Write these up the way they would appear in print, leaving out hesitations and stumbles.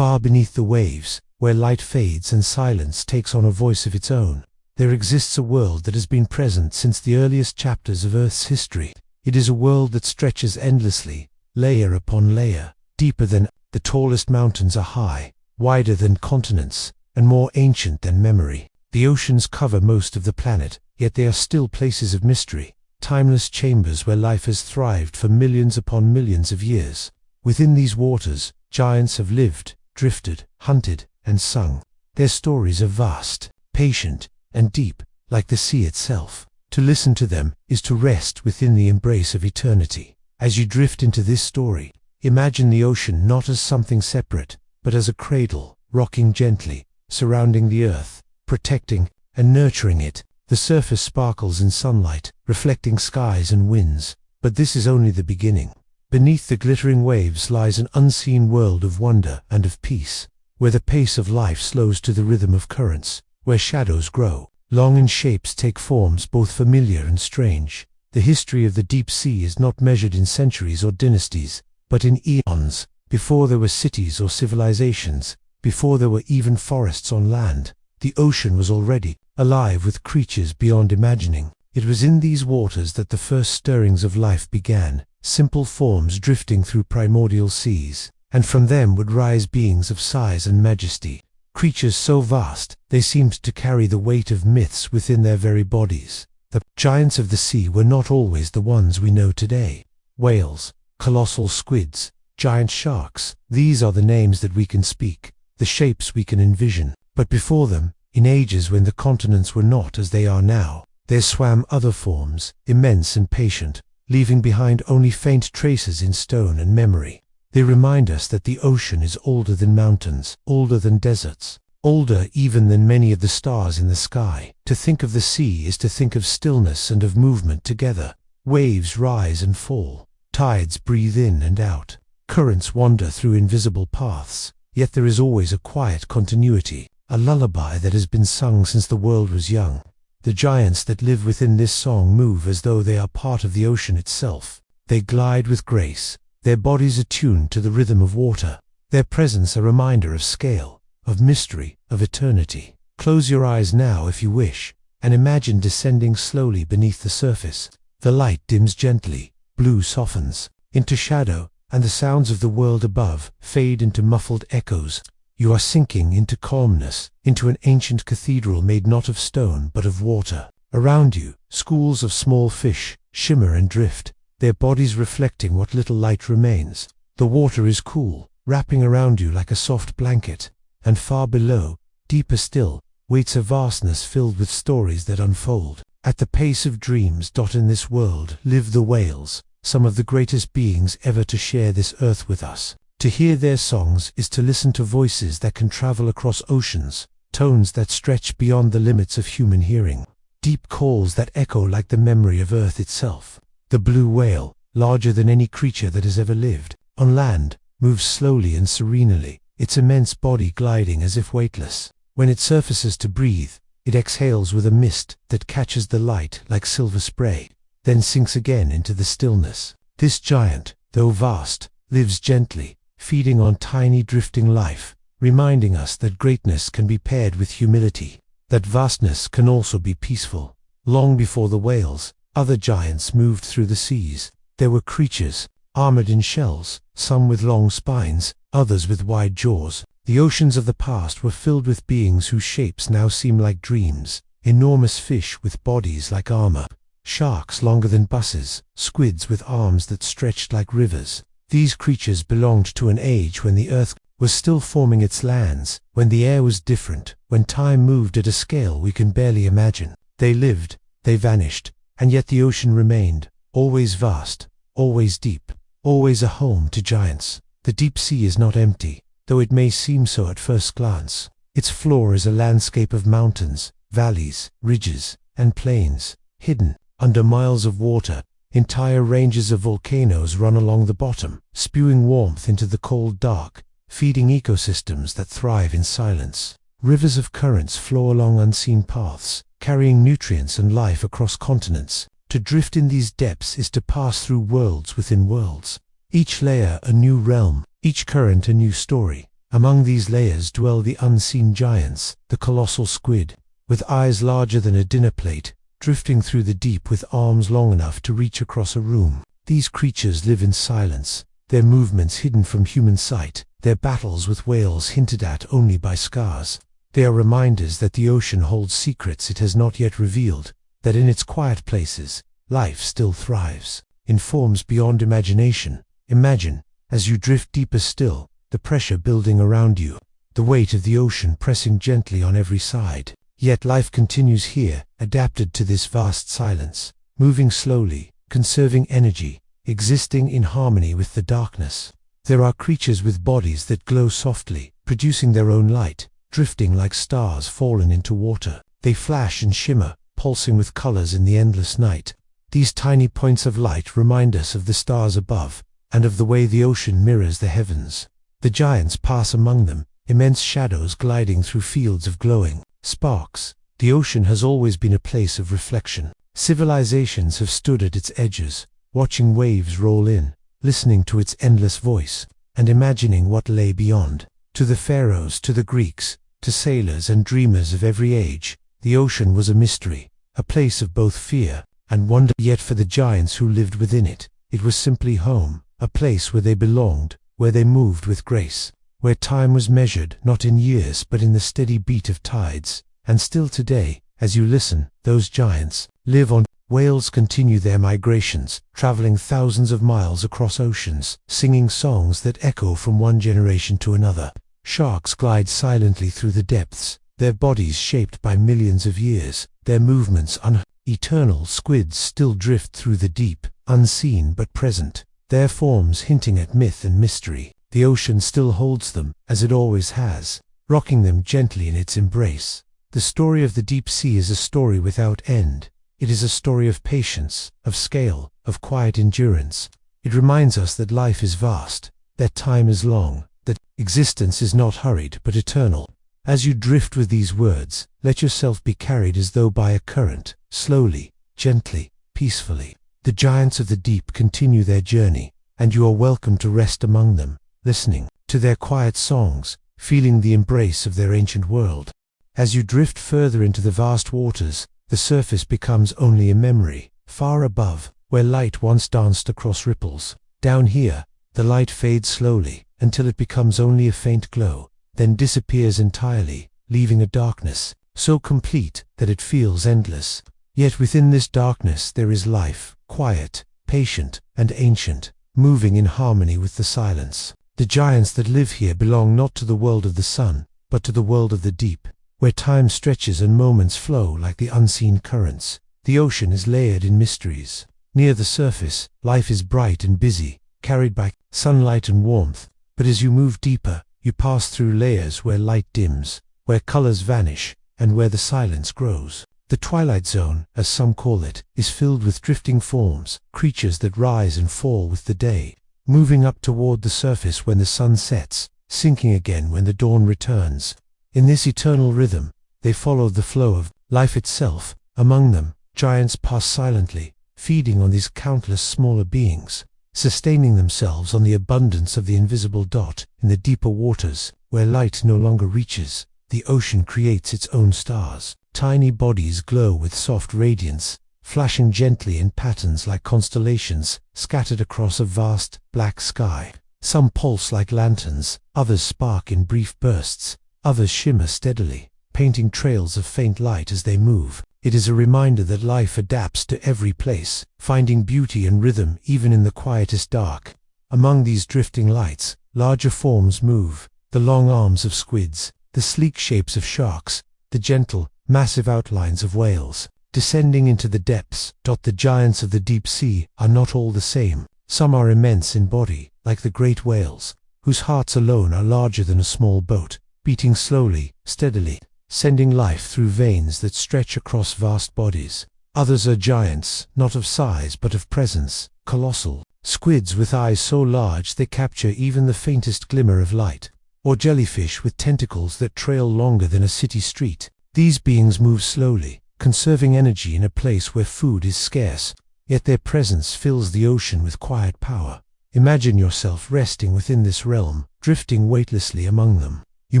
Far beneath the waves, where light fades and silence takes on a voice of its own, there exists a world that has been present since the earliest chapters of Earth's history. It is a world that stretches endlessly, layer upon layer, deeper than the tallest mountains are high, wider than continents, and more ancient than memory. The oceans cover most of the planet, yet they are still places of mystery, timeless chambers where life has thrived for millions upon millions of years. Within these waters, giants have lived, drifted, hunted, and sung. Their stories are vast, patient, and deep, like the sea itself. To listen to them is to rest within the embrace of eternity. As you drift into this story, imagine the ocean not as something separate, but as a cradle, rocking gently, surrounding the earth, protecting and nurturing it. The surface sparkles in sunlight, reflecting skies and winds, but this is only the beginning. Beneath the glittering waves lies an unseen world of wonder and of peace, where the pace of life slows to the rhythm of currents, where shadows grow long and shapes take forms both familiar and strange. The history of the deep sea is not measured in centuries or dynasties, but in eons. Before there were cities or civilizations, before there were even forests on land, the ocean was already alive with creatures beyond imagining. It was in these waters that the first stirrings of life began, simple forms drifting through primordial seas, and from them would rise beings of size and majesty, creatures so vast they seemed to carry the weight of myths within their very bodies. The giants of the sea were not always the ones we know today. Whales, colossal squids, giant sharks, these are the names that we can speak, the shapes we can envision. But before them, in ages when the continents were not as they are now, there swam other forms, immense and patient, leaving behind only faint traces in stone and memory. They remind us that the ocean is older than mountains, older than deserts, older even than many of the stars in the sky. To think of the sea is to think of stillness and of movement together. Waves rise and fall, tides breathe in and out, currents wander through invisible paths, yet there is always a quiet continuity, a lullaby that has been sung since the world was young. The giants that live within this song move as though they are part of the ocean itself. They glide with grace, their bodies attuned to the rhythm of water, their presence a reminder of scale, of mystery, of eternity. Close your eyes now if you wish, and imagine descending slowly beneath the surface. The light dims gently, blue softens into shadow, and the sounds of the world above fade into muffled echoes. You are sinking into calmness, into an ancient cathedral made not of stone but of water. Around you, schools of small fish shimmer and drift, their bodies reflecting what little light remains. The water is cool, wrapping around you like a soft blanket, and far below, deeper still, waits a vastness filled with stories that unfold. At the pace of dreams. In this world live the whales, some of the greatest beings ever to share this earth with us. To hear their songs is to listen to voices that can travel across oceans, tones that stretch beyond the limits of human hearing, deep calls that echo like the memory of Earth itself. The blue whale, larger than any creature that has ever lived on land, moves slowly and serenely, its immense body gliding as if weightless. When it surfaces to breathe, it exhales with a mist that catches the light like silver spray, then sinks again into the stillness. This giant, though vast, lives gently, feeding on tiny drifting life, reminding us that greatness can be paired with humility, that vastness can also be peaceful. Long before the whales, other giants moved through the seas. There were creatures, armored in shells, some with long spines, others with wide jaws. The oceans of the past were filled with beings whose shapes now seem like dreams, enormous fish with bodies like armor, sharks longer than buses, squids with arms that stretched like rivers. These creatures belonged to an age when the earth was still forming its lands, when the air was different, when time moved at a scale we can barely imagine. They lived, they vanished, and yet the ocean remained, always vast, always deep, always a home to giants. The deep sea is not empty, though it may seem so at first glance. Its floor is a landscape of mountains, valleys, ridges, and plains. Hidden under miles of water, entire ranges of volcanoes run along the bottom, spewing warmth into the cold dark, feeding ecosystems that thrive in silence. Rivers of currents flow along unseen paths, carrying nutrients and life across continents. To drift in these depths is to pass through worlds within worlds. Each layer a new realm, each current a new story. Among these layers dwell the unseen giants, the colossal squid, with eyes larger than a dinner plate, drifting through the deep with arms long enough to reach across a room. These creatures live in silence, their movements hidden from human sight, their battles with whales hinted at only by scars. They are reminders that the ocean holds secrets it has not yet revealed, that in its quiet places, life still thrives, in forms beyond imagination. Imagine, as you drift deeper still, the pressure building around you, the weight of the ocean pressing gently on every side. Yet life continues here, adapted to this vast silence, moving slowly, conserving energy, existing in harmony with the darkness. There are creatures with bodies that glow softly, producing their own light, drifting like stars fallen into water. They flash and shimmer, pulsing with colors in the endless night. These tiny points of light remind us of the stars above, and of the way the ocean mirrors the heavens. The giants pass among them, immense shadows gliding through fields of glowing sparks. The ocean has always been a place of reflection. Civilizations have stood at its edges, watching waves roll in, listening to its endless voice, and imagining what lay beyond. To the pharaohs, to the Greeks, to sailors and dreamers of every age, the ocean was a mystery, a place of both fear and wonder. Yet for the giants who lived within it, it was simply home, a place where they belonged, where they moved with grace, where time was measured not in years but in the steady beat of tides. And still today, as you listen, those giants live on. Whales continue their migrations, traveling thousands of miles across oceans, singing songs that echo from one generation to another. Sharks glide silently through the depths, their bodies shaped by millions of years, their movements eternal. Squids still drift through the deep, unseen but present, their forms hinting at myth and mystery. The ocean still holds them, as it always has, rocking them gently in its embrace. The story of the deep sea is a story without end. It is a story of patience, of scale, of quiet endurance. It reminds us that life is vast, that time is long, that existence is not hurried but eternal. As you drift with these words, let yourself be carried as though by a current, slowly, gently, peacefully. The giants of the deep continue their journey, and you are welcome to rest among them, listening to their quiet songs, feeling the embrace of their ancient world. As you drift further into the vast waters, the surface becomes only a memory. Far above, where light once danced across ripples, down here, the light fades slowly, until it becomes only a faint glow, then disappears entirely, leaving a darkness so complete that it feels endless. Yet within this darkness there is life, quiet, patient, and ancient, moving in harmony with the silence. The giants that live here belong not to the world of the sun, but to the world of the deep, where time stretches and moments flow like the unseen currents. The ocean is layered in mysteries. Near the surface, life is bright and busy, carried by sunlight and warmth, but as you move deeper, you pass through layers where light dims, where colors vanish, and where the silence grows. The twilight zone, as some call it, is filled with drifting forms, creatures that rise and fall with the day, moving up toward the surface when the sun sets, sinking again when the dawn returns. In this eternal rhythm, they follow the flow of life itself. Among them, giants pass silently, feeding on these countless smaller beings, sustaining themselves on the abundance of the invisible dot. In the deeper waters, where light no longer reaches, the ocean creates its own stars. Tiny bodies glow with soft radiance, flashing gently in patterns like constellations scattered across a vast, black sky. Some pulse like lanterns, others spark in brief bursts, others shimmer steadily, painting trails of faint light as they move. It is a reminder that life adapts to every place, finding beauty and rhythm even in the quietest dark. Among these drifting lights, larger forms move, the long arms of squids, the sleek shapes of sharks, the gentle, massive outlines of whales, descending into the depths. The giants of the deep sea are not all the same. Some are immense in body, like the great whales, whose hearts alone are larger than a small boat, beating slowly, steadily, sending life through veins that stretch across vast bodies. Others are giants, not of size but of presence, colossal, squids with eyes so large they capture even the faintest glimmer of light, or jellyfish with tentacles that trail longer than a city street. These beings move slowly, conserving energy in a place where food is scarce, yet their presence fills the ocean with quiet power. Imagine yourself resting within this realm, drifting weightlessly among them. You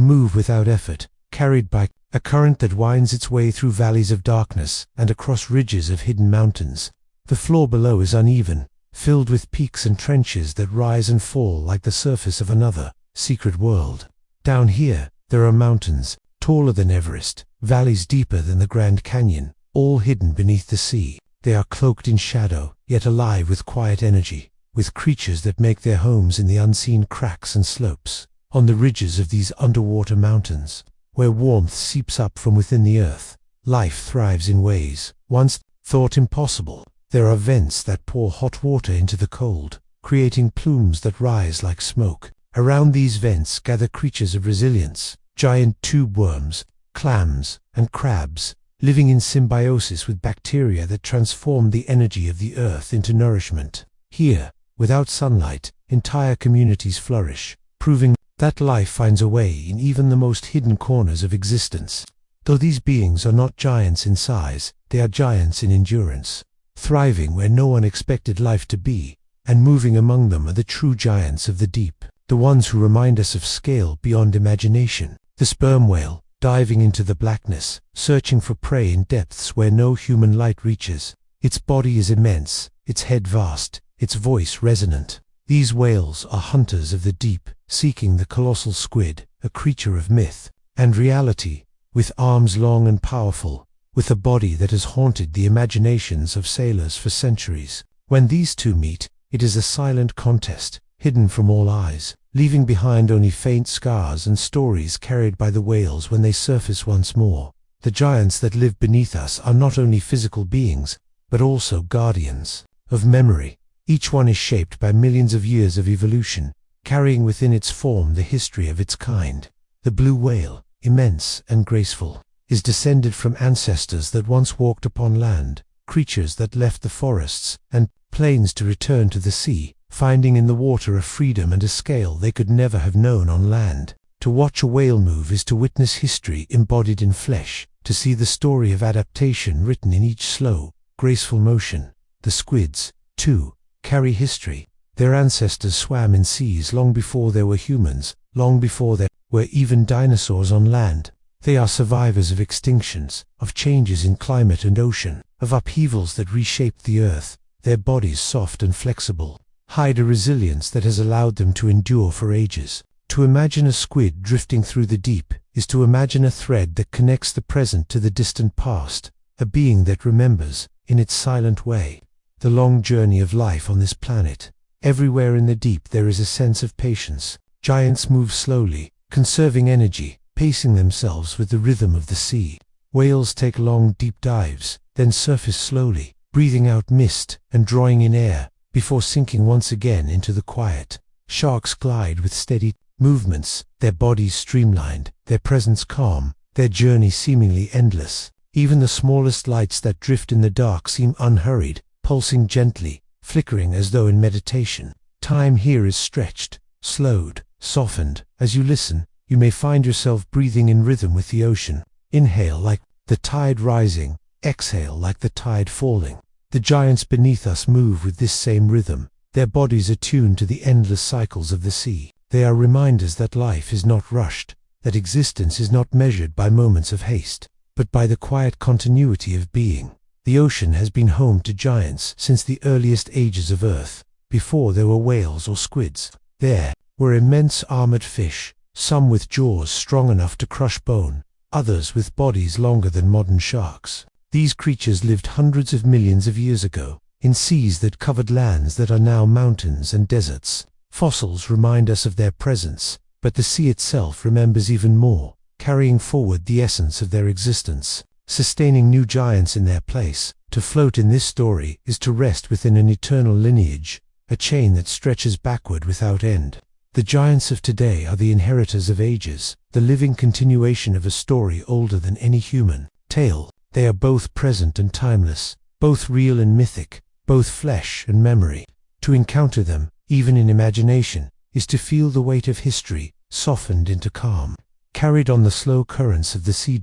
move without effort, carried by a current that winds its way through valleys of darkness and across ridges of hidden mountains. The floor below is uneven, filled with peaks and trenches that rise and fall like the surface of another, secret world. Down here, there are mountains, taller than Everest, valleys deeper than the Grand Canyon, all hidden beneath the sea. They are cloaked in shadow, yet alive with quiet energy, with creatures that make their homes in the unseen cracks and slopes. On the ridges of these underwater mountains, where warmth seeps up from within the earth, life thrives in ways once thought impossible. There are vents that pour hot water into the cold, creating plumes that rise like smoke. Around these vents gather creatures of resilience, giant tube worms, clams, and crabs, living in symbiosis with bacteria that transform the energy of the earth into nourishment. Here, without sunlight, entire communities flourish, proving that life finds a way in even the most hidden corners of existence. Though these beings are not giants in size, they are giants in endurance, thriving where no one expected life to be, and moving among them are the true giants of the deep, the ones who remind us of scale beyond imagination. The sperm whale, diving into the blackness, searching for prey in depths where no human light reaches. Its body is immense, its head vast, its voice resonant. These whales are hunters of the deep, seeking the colossal squid, a creature of myth and reality, with arms long and powerful, with a body that has haunted the imaginations of sailors for centuries. When these two meet, it is a silent contest, hidden from all eyes, leaving behind only faint scars and stories carried by the whales when they surface once more. The giants that live beneath us are not only physical beings, but also guardians of memory. Each one is shaped by millions of years of evolution, carrying within its form the history of its kind. The blue whale, immense and graceful, is descended from ancestors that once walked upon land, creatures that left the forests and plains to return to the sea, finding in the water a freedom and a scale they could never have known on land. To watch a whale move is to witness history embodied in flesh, to see the story of adaptation written in each slow, graceful motion. The squids, too, carry history. Their ancestors swam in seas long before there were humans, long before there were even dinosaurs on land. They are survivors of extinctions, of changes in climate and ocean, of upheavals that reshaped the earth. Their bodies, soft and flexible, hide a resilience that has allowed them to endure for ages. To imagine a squid drifting through the deep is to imagine a thread that connects the present to the distant past, a being that remembers, in its silent way, the long journey of life on this planet. Everywhere in the deep there is a sense of patience. Giants move slowly, conserving energy, pacing themselves with the rhythm of the sea. Whales take long, deep dives, then surface slowly, breathing out mist and drawing in air, before sinking once again into the quiet. Sharks glide with steady movements, their bodies streamlined, their presence calm, their journey seemingly endless. Even the smallest lights that drift in the dark seem unhurried, pulsing gently, flickering as though in meditation. Time here is stretched, slowed, softened. As you listen, you may find yourself breathing in rhythm with the ocean. Inhale like the tide rising, exhale like the tide falling. The giants beneath us move with this same rhythm, their bodies attuned to the endless cycles of the sea. They are reminders that life is not rushed, that existence is not measured by moments of haste, but by the quiet continuity of being. The ocean has been home to giants since the earliest ages of Earth. Before there were whales or squids, there were immense armored fish, some with jaws strong enough to crush bone, others with bodies longer than modern sharks. These creatures lived hundreds of millions of years ago, in seas that covered lands that are now mountains and deserts. Fossils remind us of their presence, but the sea itself remembers even more, carrying forward the essence of their existence, sustaining new giants in their place. To float in this story is to rest within an eternal lineage, a chain that stretches backward without end. The giants of today are the inheritors of ages, the living continuation of a story older than any human tale. They are both present and timeless, both real and mythic, both flesh and memory. To encounter them, even in imagination, is to feel the weight of history, softened into calm, carried on the slow currents of the sea.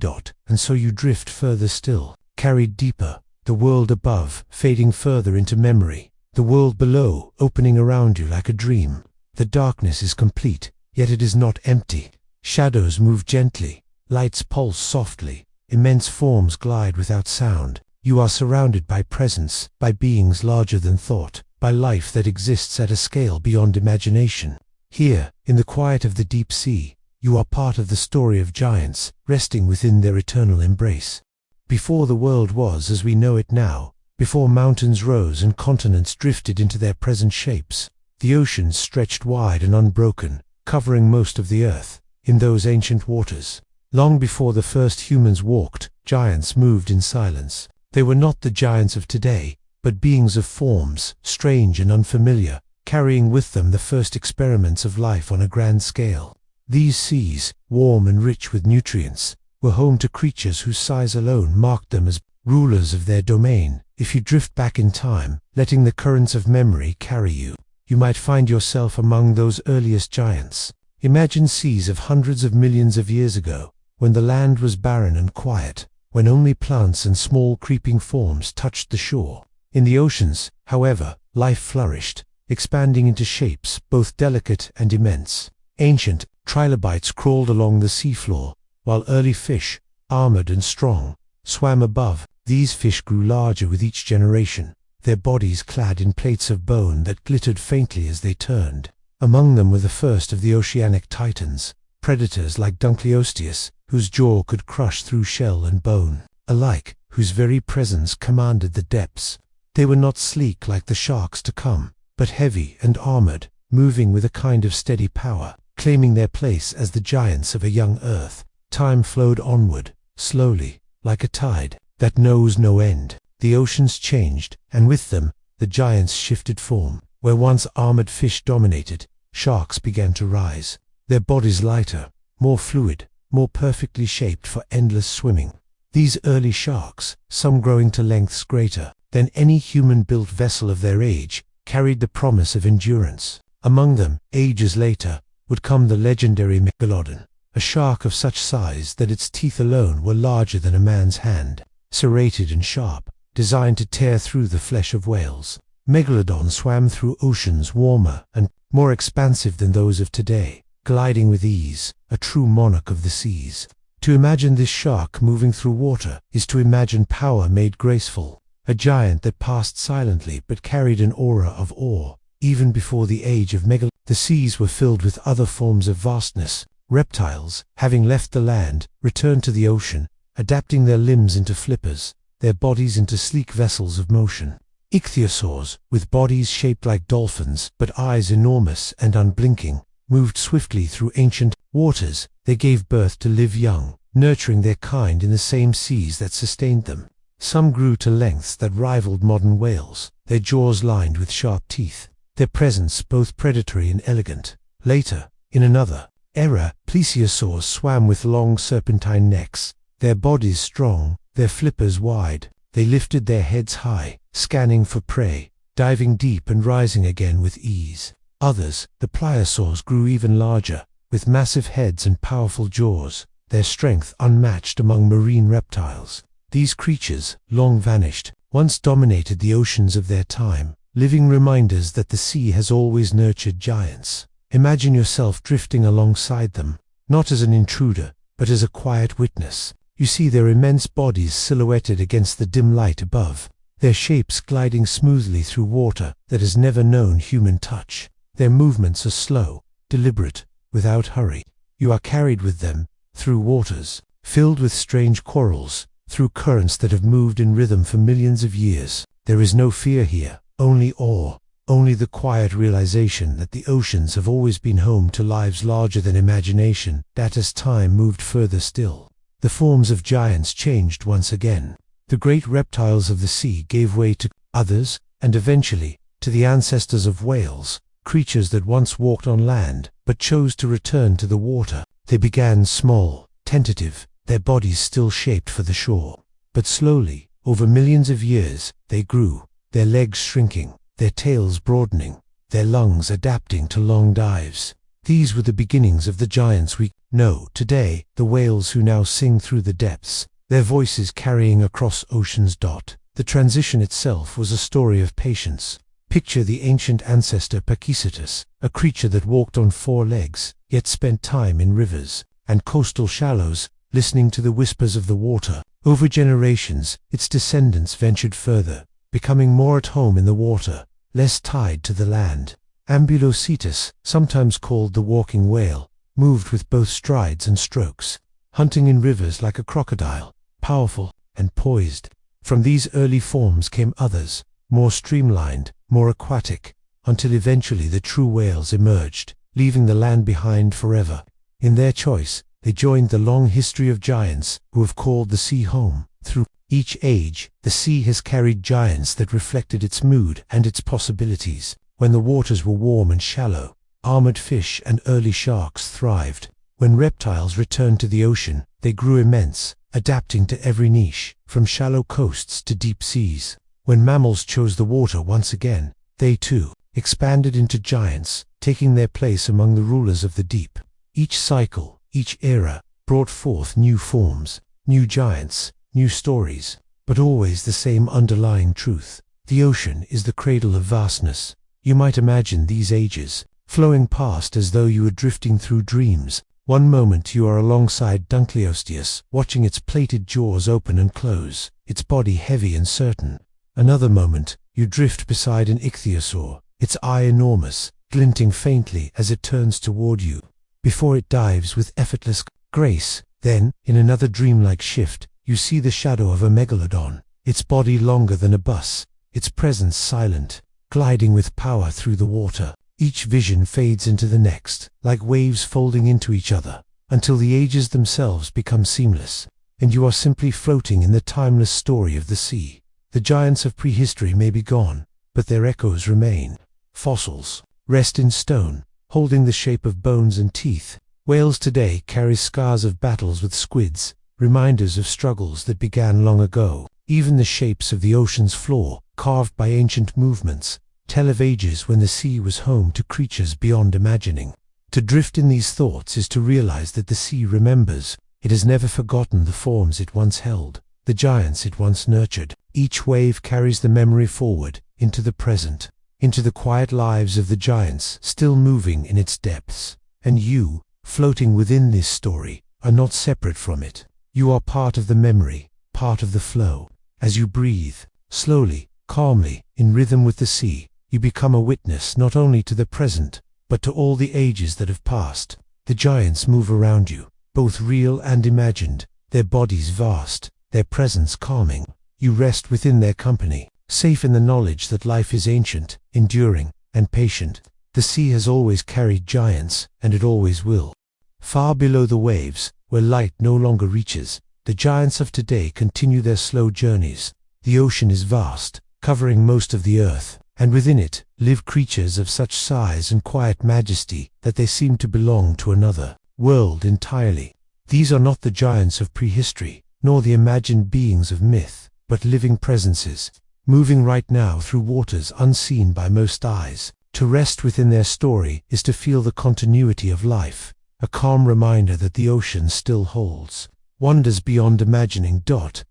And so you drift further still, carried deeper, the world above fading further into memory, the world below opening around you like a dream. The darkness is complete, yet it is not empty. Shadows move gently, lights pulse softly, immense forms glide without sound. You are surrounded by presence, by beings larger than thought, by life that exists at a scale beyond imagination. Here, in the quiet of the deep sea, you are part of the story of giants, resting within their eternal embrace. Before the world was as we know it now, before mountains rose and continents drifted into their present shapes, the oceans stretched wide and unbroken, covering most of the earth. In those ancient waters, long before the first humans walked, giants moved in silence. They were not the giants of today, but beings of forms, strange and unfamiliar, carrying with them the first experiments of life on a grand scale. These seas, warm and rich with nutrients, were home to creatures whose size alone marked them as rulers of their domain. If you drift back in time, letting the currents of memory carry you, you might find yourself among those earliest giants. Imagine seas of hundreds of millions of years ago, when the land was barren and quiet, when only plants and small creeping forms touched the shore. In the oceans, however, life flourished, expanding into shapes both delicate and immense. Ancient trilobites crawled along the seafloor, while early fish, armored and strong, swam above. These fish grew larger with each generation, their bodies clad in plates of bone that glittered faintly as they turned. Among them were the first of the oceanic titans, predators like Dunkleosteus, whose jaw could crush through shell and bone, alike, whose very presence commanded the depths. They were not sleek like the sharks to come, but heavy and armored, moving with a kind of steady power, claiming their place as the giants of a young earth. Time flowed onward, slowly, like a tide that knows no end. The oceans changed, and with them, the giants shifted form. Where once armored fish dominated, sharks began to rise, their bodies lighter, more fluid, more perfectly shaped for endless swimming. These early sharks, some growing to lengths greater than any human-built vessel of their age, carried the promise of endurance. Among them, ages later, would come the legendary Megalodon, a shark of such size that its teeth alone were larger than a man's hand, serrated and sharp, designed to tear through the flesh of whales. Megalodon swam through oceans warmer and more expansive than those of today, gliding with ease, a true monarch of the seas. To imagine this shark moving through water is to imagine power made graceful, a giant that passed silently but carried an aura of awe. Even before the age of Megalodon, the seas were filled with other forms of vastness. Reptiles, having left the land, returned to the ocean, adapting their limbs into flippers, their bodies into sleek vessels of motion. Ichthyosaurs, with bodies shaped like dolphins but eyes enormous and unblinking, moved swiftly through ancient waters. They gave birth to live young, nurturing their kind in the same seas that sustained them. Some grew to lengths that rivaled modern whales, their jaws lined with sharp teeth, their presence both predatory and elegant. Later, in another era, plesiosaurs swam with long serpentine necks, their bodies strong, their flippers wide. They lifted their heads high, scanning for prey, diving deep and rising again with ease. Others, the pliosaurs, grew even larger, with massive heads and powerful jaws, their strength unmatched among marine reptiles. These creatures, long vanished, once dominated the oceans of their time, living reminders that the sea has always nurtured giants. Imagine yourself drifting alongside them, not as an intruder, but as a quiet witness. You see their immense bodies silhouetted against the dim light above, their shapes gliding smoothly through water that has never known human touch. Their movements are slow, deliberate, without hurry. You are carried with them, through waters, filled with strange corals, through currents that have moved in rhythm for millions of years. There is no fear here, only awe, only the quiet realization that the oceans have always been home to lives larger than imagination. That as time moved further still, the forms of giants changed once again. The great reptiles of the sea gave way to others, and eventually, to the ancestors of whales, creatures that once walked on land, but chose to return to the water. They began small, tentative, their bodies still shaped for the shore. But slowly, over millions of years, they grew, their legs shrinking, their tails broadening, their lungs adapting to long dives. These were the beginnings of the giants we know today, the whales who now sing through the depths, their voices carrying across oceans. The transition itself was a story of patience, Picture the ancient ancestor Pachycetus, a creature that walked on 4 legs, yet spent time in rivers and coastal shallows, listening to the whispers of the water. Over generations, its descendants ventured further, becoming more at home in the water, less tied to the land. Ambulocetus, sometimes called the walking whale, moved with both strides and strokes, hunting in rivers like a crocodile, powerful and poised. From these early forms came others, more streamlined, more aquatic, until eventually the true whales emerged, leaving the land behind forever. In their choice, they joined the long history of giants who have called the sea home. Through each age, the sea has carried giants that reflected its mood and its possibilities. When the waters were warm and shallow, armored fish and early sharks thrived. When reptiles returned to the ocean, they grew immense, adapting to every niche, from shallow coasts to deep seas. When mammals chose the water once again, they too expanded into giants, taking their place among the rulers of the deep. Each cycle, each era, brought forth new forms, new giants, new stories, but always the same underlying truth. The ocean is the cradle of vastness. You might imagine these ages flowing past as though you were drifting through dreams. One moment you are alongside Dunkleosteus, watching its plated jaws open and close, its body heavy and certain. Another moment, you drift beside an ichthyosaur, its eye enormous, glinting faintly as it turns toward you, before it dives with effortless grace. Then, in another dreamlike shift, you see the shadow of a megalodon, its body longer than a bus, its presence silent, gliding with power through the water. Each vision fades into the next, like waves folding into each other, until the ages themselves become seamless, and you are simply floating in the timeless story of the sea. The giants of prehistory may be gone, but their echoes remain. Fossils rest in stone, holding the shape of bones and teeth. Whales today carry scars of battles with squids, reminders of struggles that began long ago. Even the shapes of the ocean's floor, carved by ancient movements, tell of ages when the sea was home to creatures beyond imagining. To drift in these thoughts is to realize that the sea remembers. It has never forgotten the forms it once held, the giants it once nurtured. Each wave carries the memory forward, into the present, into the quiet lives of the giants still moving in its depths. And you, floating within this story, are not separate from it. You are part of the memory, part of the flow. As you breathe, slowly, calmly, in rhythm with the sea, you become a witness not only to the present, but to all the ages that have passed. The giants move around you, both real and imagined, their bodies vast, their presence calming. You rest within their company, safe in the knowledge that life is ancient, enduring, and patient. The sea has always carried giants, and it always will. Far below the waves, where light no longer reaches, the giants of today continue their slow journeys. The ocean is vast, covering most of the earth, and within it live creatures of such size and quiet majesty that they seem to belong to another world entirely. These are not the giants of prehistory, nor the imagined beings of myth, but living presences, moving right now through waters unseen by most eyes. To rest within their story is to feel the continuity of life, a calm reminder that the ocean still holds wonders beyond imagining.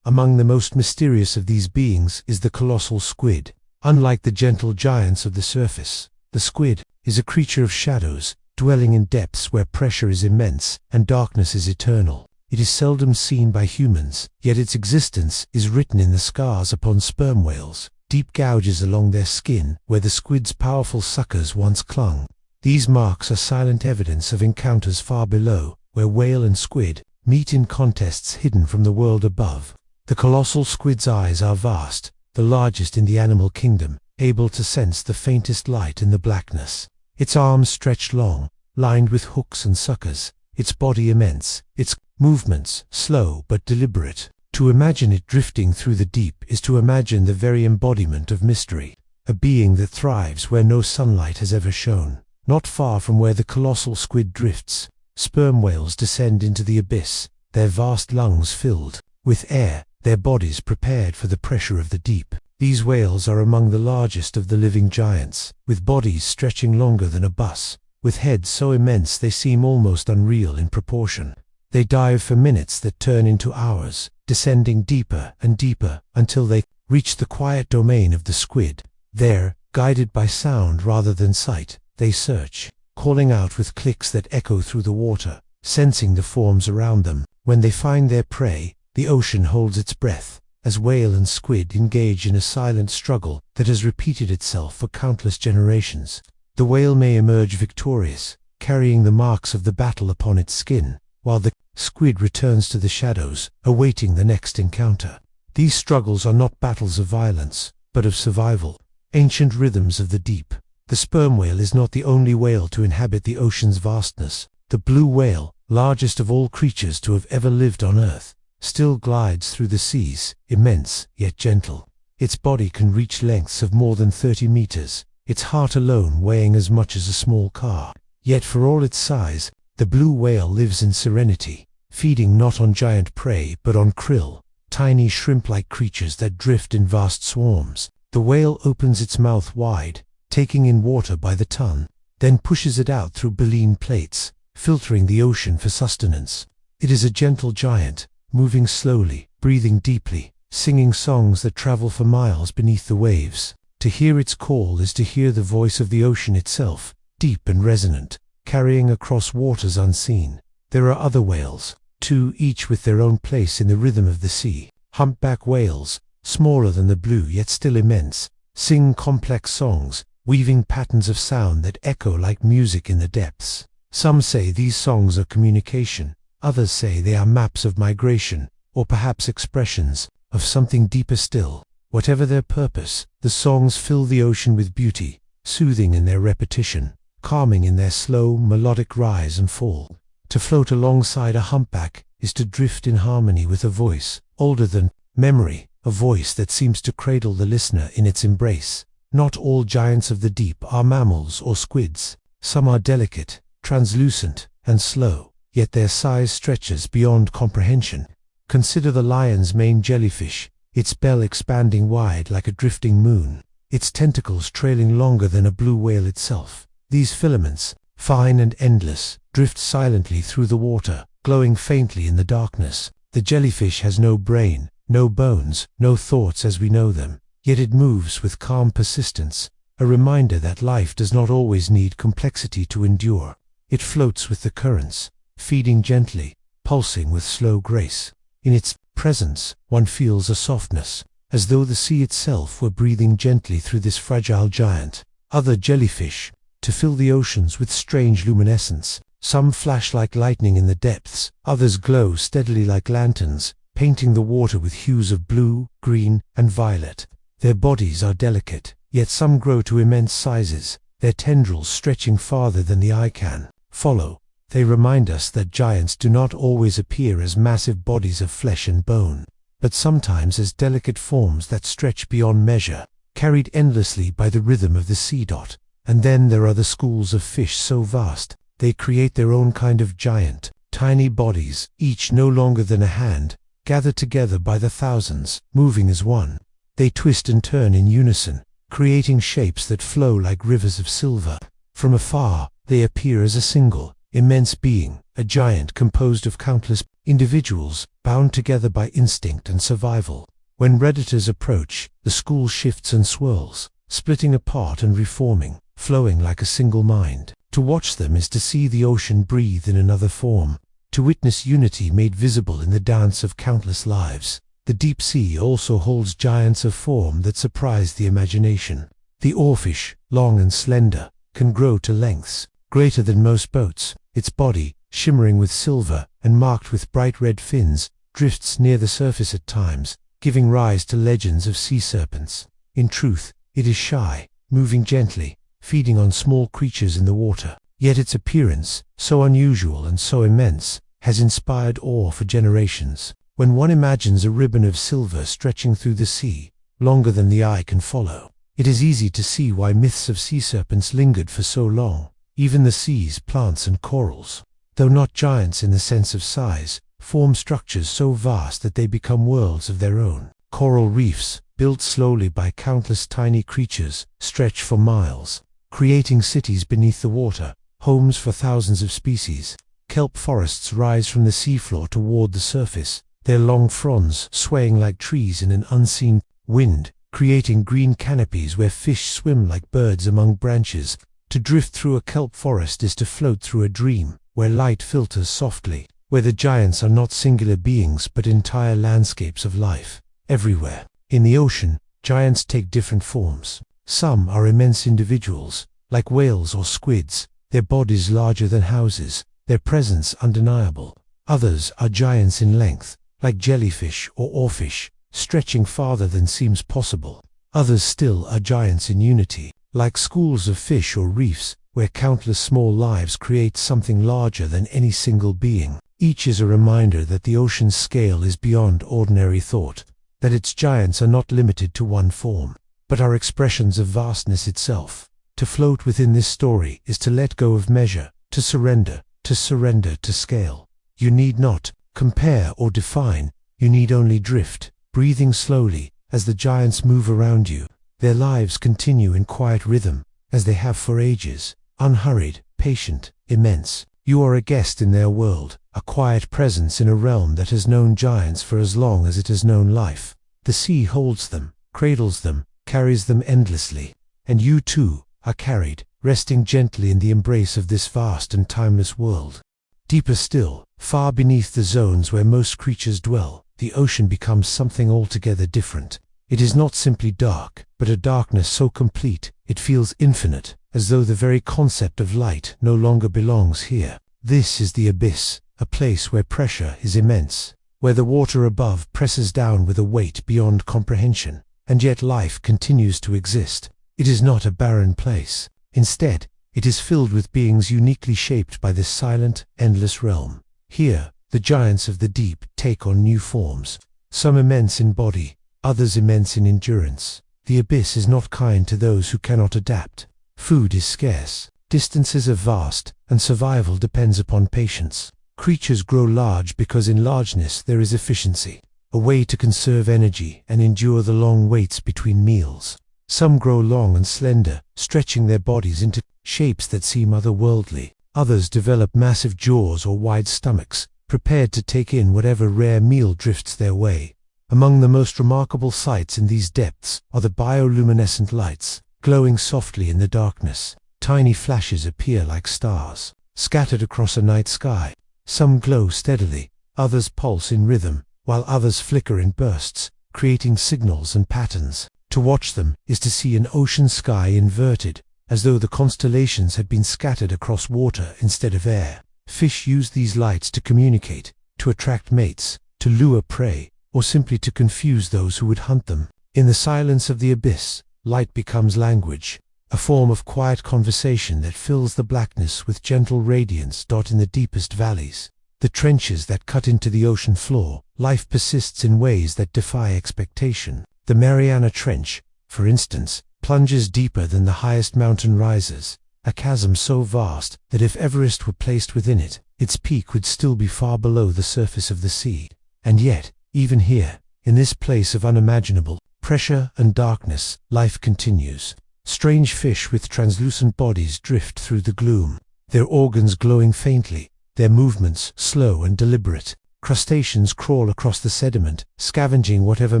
Among the most mysterious of these beings is the colossal squid. Unlike the gentle giants of the surface, the squid is a creature of shadows, dwelling in depths where pressure is immense and darkness is eternal. It is seldom seen by humans, yet its existence is written in the scars upon sperm whales, deep gouges along their skin where the squid's powerful suckers once clung. These marks are silent evidence of encounters far below, where whale and squid meet in contests hidden from the world above. The colossal squid's eyes are vast, the largest in the animal kingdom, able to sense the faintest light in the blackness. Its arms stretched long, lined with hooks and suckers, its body immense, its movements slow but deliberate. To imagine it drifting through the deep is to imagine the very embodiment of mystery, a being that thrives where no sunlight has ever shone. Not far from where the colossal squid drifts, sperm whales descend into the abyss, their vast lungs filled with air, their bodies prepared for the pressure of the deep. These whales are among the largest of the living giants, with bodies stretching longer than a bus, with heads so immense they seem almost unreal in proportion. They dive for minutes that turn into hours, descending deeper and deeper until they reach the quiet domain of the squid. There, Guided by sound rather than sight, they search, calling out with clicks that echo through the water, sensing the forms around them. When they find their prey, the ocean holds its breath, as whale and squid engage in a silent struggle that has repeated itself for countless generations. The whale may emerge victorious, carrying the marks of the battle upon its skin, while the squid returns to the shadows, awaiting the next encounter. These struggles are not battles of violence, but of survival, ancient rhythms of the deep. The sperm whale is not the only whale to inhabit the ocean's vastness. The blue whale, largest of all creatures to have ever lived on Earth, still glides through the seas, immense yet gentle. Its body can reach lengths of more than 30 meters, its heart alone weighing as much as a small car. Yet for all its size, the blue whale lives in serenity, feeding not on giant prey but on krill, tiny shrimp-like creatures that drift in vast swarms. The whale opens its mouth wide, taking in water by the ton, then pushes it out through baleen plates, filtering the ocean for sustenance. It is a gentle giant, moving slowly, breathing deeply, singing songs that travel for miles beneath the waves. To hear its call is to hear the voice of the ocean itself, deep and resonant, carrying across waters unseen. There are other whales, two each with their own place in the rhythm of the sea. Humpback whales, smaller than the blue yet still immense, sing complex songs, weaving patterns of sound that echo like music in the depths. Some say these songs are communication, others say they are maps of migration, or perhaps expressions of something deeper still. Whatever their purpose, the songs fill the ocean with beauty, soothing in their repetition, calming in their slow, melodic rise and fall. To float alongside a humpback is to drift in harmony with a voice, older than memory, a voice that seems to cradle the listener in its embrace. Not all giants of the deep are mammals or squids. Some are delicate, translucent, and slow, yet their size stretches beyond comprehension. Consider the lion's mane jellyfish, its bell expanding wide like a drifting moon, its tentacles trailing longer than a blue whale itself. These filaments, fine and endless, drift silently through the water, glowing faintly in the darkness. The jellyfish has no brain, no bones, no thoughts as we know them, yet it moves with calm persistence, a reminder that life does not always need complexity to endure. It floats with the currents, feeding gently, pulsing with slow grace. In its presence, one feels a softness, as though the sea itself were breathing gently through this fragile giant. Other jellyfish, to fill the oceans with strange luminescence. Some flash like lightning in the depths, others glow steadily like lanterns, painting the water with hues of blue, green, and violet. Their bodies are delicate, yet some grow to immense sizes, their tendrils stretching farther than the eye can follow. They remind us that giants do not always appear as massive bodies of flesh and bone, but sometimes as delicate forms that stretch beyond measure, carried endlessly by the rhythm of the sea dot. And then there are the schools of fish so vast, they create their own kind of giant, tiny bodies, each no longer than a hand, gathered together by the thousands, moving as one. They twist and turn in unison, creating shapes that flow like rivers of silver. From afar, they appear as a single, immense being, a giant composed of countless individuals, bound together by instinct and survival. When predators approach, the school shifts and swirls, splitting apart and reforming, flowing like a single mind. To watch them is to see the ocean breathe in another form, to witness unity made visible in the dance of countless lives. The deep sea also holds giants of form that surprise the imagination. The oarfish, long and slender, can grow to lengths greater than most boats. Its body, shimmering with silver and marked with bright red fins, drifts near the surface at times, giving rise to legends of sea serpents. In truth, it is shy, moving gently, feeding on small creatures in the water. Yet its appearance, so unusual and so immense, has inspired awe for generations. When one imagines a ribbon of silver stretching through the sea, longer than the eye can follow, it is easy to see why myths of sea serpents lingered for so long. Even the sea's plants and corals, though not giants in the sense of size, form structures so vast that they become worlds of their own. Coral reefs, built slowly by countless tiny creatures, stretch for miles, creating cities beneath the water, homes for thousands of species. Kelp forests rise from the seafloor toward the surface, their long fronds swaying like trees in an unseen wind, creating green canopies where fish swim like birds among branches. To drift through a kelp forest is to float through a dream, where light filters softly, where the giants are not singular beings but entire landscapes of life. Everywhere. In the ocean, giants take different forms. Some are immense individuals, like whales or squids, their bodies larger than houses, their presence undeniable. Others are giants in length, like jellyfish or oarfish, stretching farther than seems possible. Others still are giants in unity, like schools of fish or reefs, where countless small lives create something larger than any single being. Each is a reminder that the ocean's scale is beyond ordinary thought, that its giants are not limited to one form, but are expressions of vastness itself. To float within this story is to let go of measure, to surrender to scale. You need not compare or define, you need only drift, breathing slowly as the giants move around you. Their lives continue in quiet rhythm, as they have for ages, unhurried, patient, immense. You are a guest in their world, a quiet presence in a realm that has known giants for as long as it has known life. The sea holds them, cradles them, carries them endlessly, and you too are carried, resting gently in the embrace of this vast and timeless world. Deeper still, far beneath the zones where most creatures dwell, the ocean becomes something altogether different. It is not simply dark, but a darkness so complete, it feels infinite, as though the very concept of light no longer belongs here. This is the abyss, a place where pressure is immense, where the water above presses down with a weight beyond comprehension, and yet life continues to exist. It is not a barren place. Instead, it is filled with beings uniquely shaped by this silent, endless realm. Here, the giants of the deep take on new forms, some immense in body, others immense in endurance. The abyss is not kind to those who cannot adapt. Food is scarce, distances are vast, and survival depends upon patience. Creatures grow large because in largeness there is efficiency, a way to conserve energy and endure the long waits between meals. Some grow long and slender, stretching their bodies into shapes that seem otherworldly. Others develop massive jaws or wide stomachs, prepared to take in whatever rare meal drifts their way. Among the most remarkable sights in these depths are the bioluminescent lights, glowing softly in the darkness. Tiny flashes appear like stars, scattered across a night sky. Some glow steadily, others pulse in rhythm, while others flicker in bursts, creating signals and patterns. To watch them is to see an ocean sky inverted, as though the constellations had been scattered across water instead of air. Fish use these lights to communicate, to attract mates, to lure prey, or simply to confuse those who would hunt them. In the silence of the abyss, light becomes language, a form of quiet conversation that fills the blackness with gentle radiance. In the deepest valleys, the trenches that cut into the ocean floor, life persists in ways that defy expectation. The Mariana Trench, for instance, plunges deeper than the highest mountain rises, a chasm so vast that if Everest were placed within it, its peak would still be far below the surface of the sea. And yet, even here, in this place of unimaginable pressure and darkness, life continues. Strange fish with translucent bodies drift through the gloom, their organs glowing faintly, their movements slow and deliberate. Crustaceans crawl across the sediment, scavenging whatever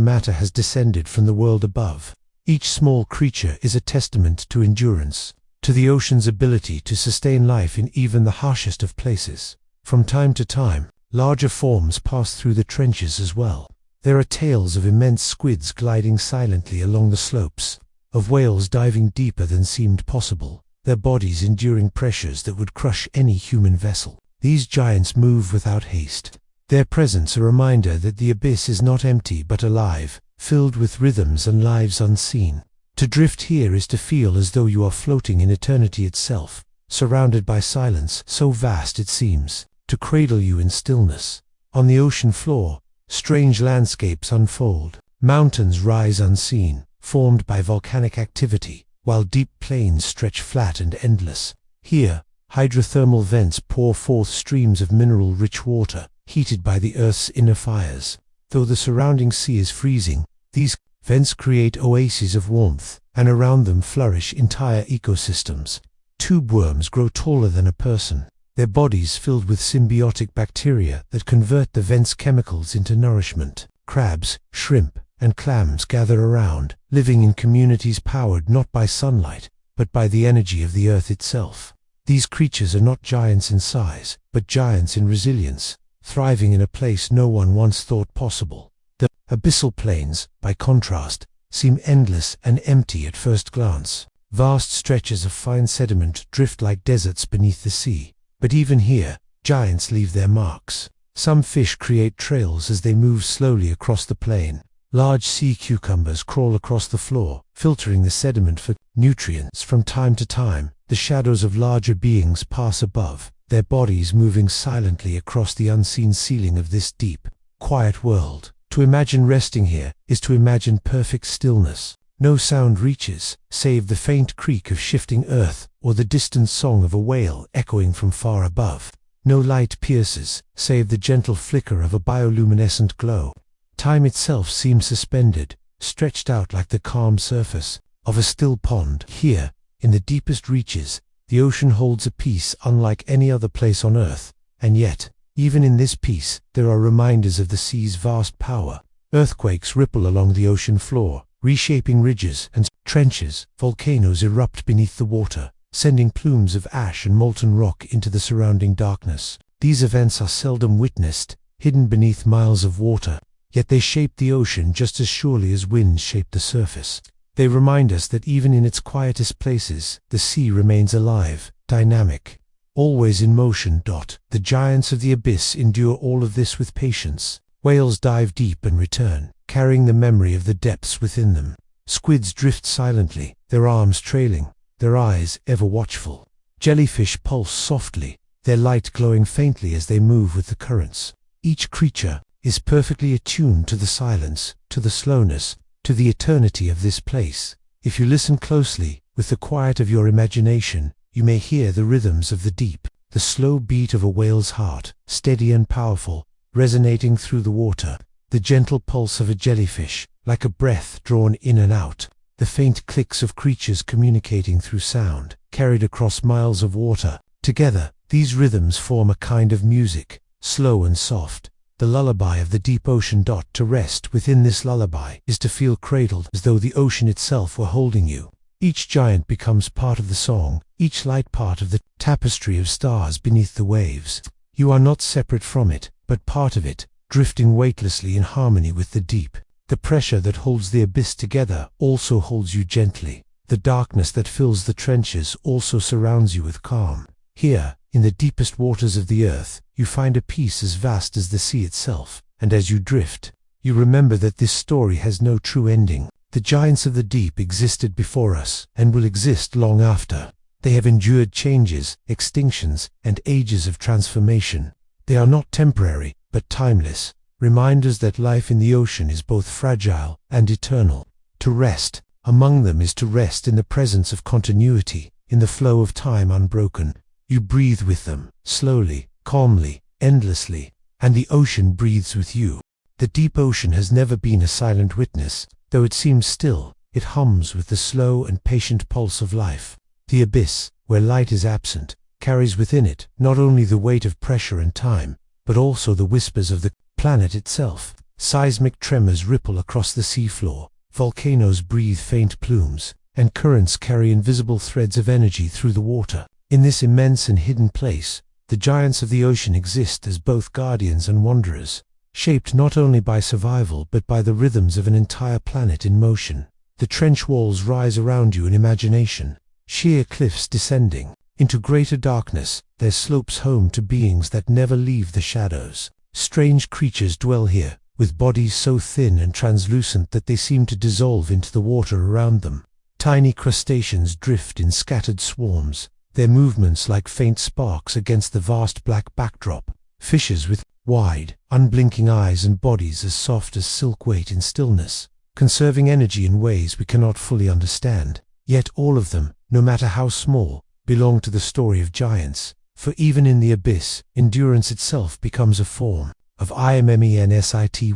matter has descended from the world above. Each small creature is a testament to endurance, to the ocean's ability to sustain life in even the harshest of places. From time to time, larger forms pass through the trenches as well. There are tales of immense squids gliding silently along the slopes, of whales diving deeper than seemed possible, their bodies enduring pressures that would crush any human vessel. These giants move without haste, their presence a reminder that the abyss is not empty but alive, filled with rhythms and lives unseen. To drift here is to feel as though you are floating in eternity itself, surrounded by silence so vast it seems to cradle you in stillness. On the ocean floor, strange landscapes unfold. Mountains rise unseen, formed by volcanic activity, while deep plains stretch flat and endless. Here, hydrothermal vents pour forth streams of mineral-rich water, heated by the Earth's inner fires. Though the surrounding sea is freezing, these vents create oases of warmth, and around them flourish entire ecosystems. Tube worms grow taller than a person, their bodies filled with symbiotic bacteria that convert the vents' chemicals into nourishment. Crabs, shrimp, and clams gather around, living in communities powered not by sunlight, but by the energy of the earth itself. These creatures are not giants in size, but giants in resilience, thriving in a place no one once thought possible. The abyssal plains, by contrast, seem endless and empty at first glance. Vast stretches of fine sediment drift like deserts beneath the sea. But even here, giants leave their marks. Some fish create trails as they move slowly across the plain. Large sea cucumbers crawl across the floor, filtering the sediment for nutrients. From time to time, the shadows of larger beings pass above, their bodies moving silently across the unseen ceiling of this deep, quiet world. To imagine resting here is to imagine perfect stillness. No sound reaches, save the faint creak of shifting earth or the distant song of a whale echoing from far above. No light pierces, save the gentle flicker of a bioluminescent glow. Time itself seems suspended, stretched out like the calm surface of a still pond. Here, in the deepest reaches, the ocean holds a peace unlike any other place on earth, and yet, even in this peace, there are reminders of the sea's vast power. Earthquakes ripple along the ocean floor, reshaping ridges and trenches. Volcanoes erupt beneath the water, sending plumes of ash and molten rock into the surrounding darkness. These events are seldom witnessed, hidden beneath miles of water, yet they shape the ocean just as surely as winds shape the surface. They remind us that even in its quietest places, the sea remains alive, dynamic, always in motion. The giants of the abyss endure all of this with patience. Whales dive deep and return, carrying the memory of the depths within them. Squids drift silently, their arms trailing, their eyes ever watchful. Jellyfish pulse softly, their light glowing faintly as they move with the currents. Each creature is perfectly attuned to the silence, to the slowness, to the eternity of this place. If you listen closely, with the quiet of your imagination, you may hear the rhythms of the deep, the slow beat of a whale's heart, steady and powerful, resonating through the water, the gentle pulse of a jellyfish, like a breath drawn in and out, the faint clicks of creatures communicating through sound, carried across miles of water. Together, these rhythms form a kind of music, slow and soft, the lullaby of the deep ocean. To rest within this lullaby is to feel cradled as though the ocean itself were holding you. Each giant becomes part of the song, each light part of the tapestry of stars beneath the waves. You are not separate from it, but part of it, drifting weightlessly in harmony with the deep. The pressure that holds the abyss together also holds you gently. The darkness that fills the trenches also surrounds you with calm. Here, in the deepest waters of the earth, you find a peace as vast as the sea itself, and as you drift, you remember that this story has no true ending. The giants of the deep existed before us, and will exist long after. They have endured changes, extinctions, and ages of transformation. They are not temporary, but timeless, reminders that life in the ocean is both fragile and eternal. To rest among them is to rest in the presence of continuity, in the flow of time unbroken. You breathe with them, slowly, calmly, endlessly, and the ocean breathes with you. The deep ocean has never been a silent witness. Though it seems still, it hums with the slow and patient pulse of life. The abyss, where light is absent, carries within it not only the weight of pressure and time, but also the whispers of the planet itself. Seismic tremors ripple across the seafloor, volcanoes breathe faint plumes, and currents carry invisible threads of energy through the water. In this immense and hidden place, the giants of the ocean exist as both guardians and wanderers, shaped not only by survival but by the rhythms of an entire planet in motion. The trench walls rise around you in imagination, sheer cliffs descending into greater darkness, their slopes home to beings that never leave the shadows. Strange creatures dwell here, with bodies so thin and translucent that they seem to dissolve into the water around them. Tiny crustaceans drift in scattered swarms, their movements like faint sparks against the vast black backdrop. Fishes with wide, unblinking eyes and bodies as soft as silk wait in stillness, conserving energy in ways we cannot fully understand. Yet all of them, no matter how small, belong to the story of giants, for even in the abyss, endurance itself becomes a form of immensity.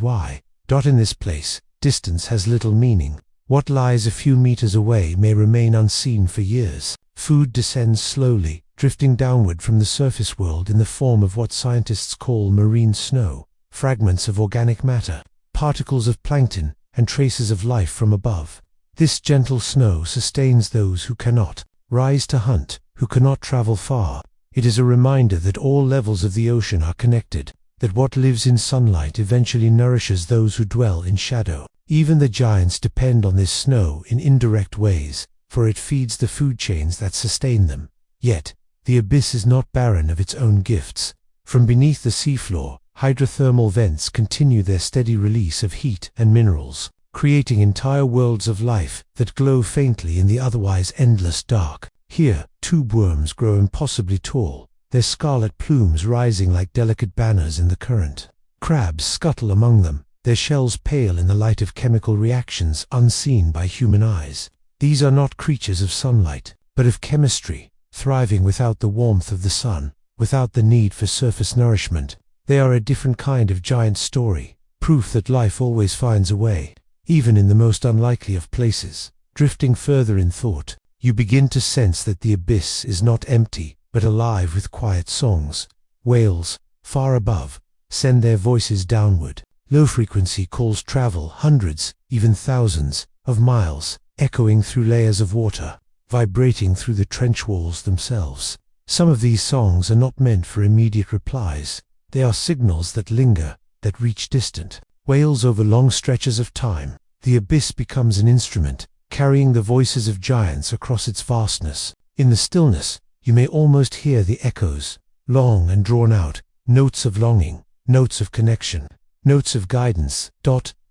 In this place, distance has little meaning. What lies a few meters away may remain unseen for years. Food descends slowly, drifting downward from the surface world in the form of what scientists call marine snow, fragments of organic matter, particles of plankton, and traces of life from above. This gentle snow sustains those who cannot rise to hunt, who cannot travel far. It is a reminder that all levels of the ocean are connected, that what lives in sunlight eventually nourishes those who dwell in shadow. Even the giants depend on this snow in indirect ways, for it feeds the food chains that sustain them. Yet, the abyss is not barren of its own gifts. From beneath the seafloor, hydrothermal vents continue their steady release of heat and minerals, creating entire worlds of life that glow faintly in the otherwise endless dark. Here, tube worms grow impossibly tall, their scarlet plumes rising like delicate banners in the current. Crabs scuttle among them, their shells pale in the light of chemical reactions unseen by human eyes. These are not creatures of sunlight, but of chemistry, thriving without the warmth of the sun, without the need for surface nourishment. They are a different kind of giant story, proof that life always finds a way, even in the most unlikely of places. Drifting further in thought, you begin to sense that the abyss is not empty, but alive with quiet songs. Whales, far above, send their voices downward. Low-frequency calls travel hundreds, even thousands, of miles, echoing through layers of water, vibrating through the trench walls themselves. Some of these songs are not meant for immediate replies. They are signals that linger, that reach distant. Wails over long stretches of time. The abyss becomes an instrument, carrying the voices of giants across its vastness. In the stillness, you may almost hear the echoes, long and drawn out, notes of longing, notes of connection, notes of guidance.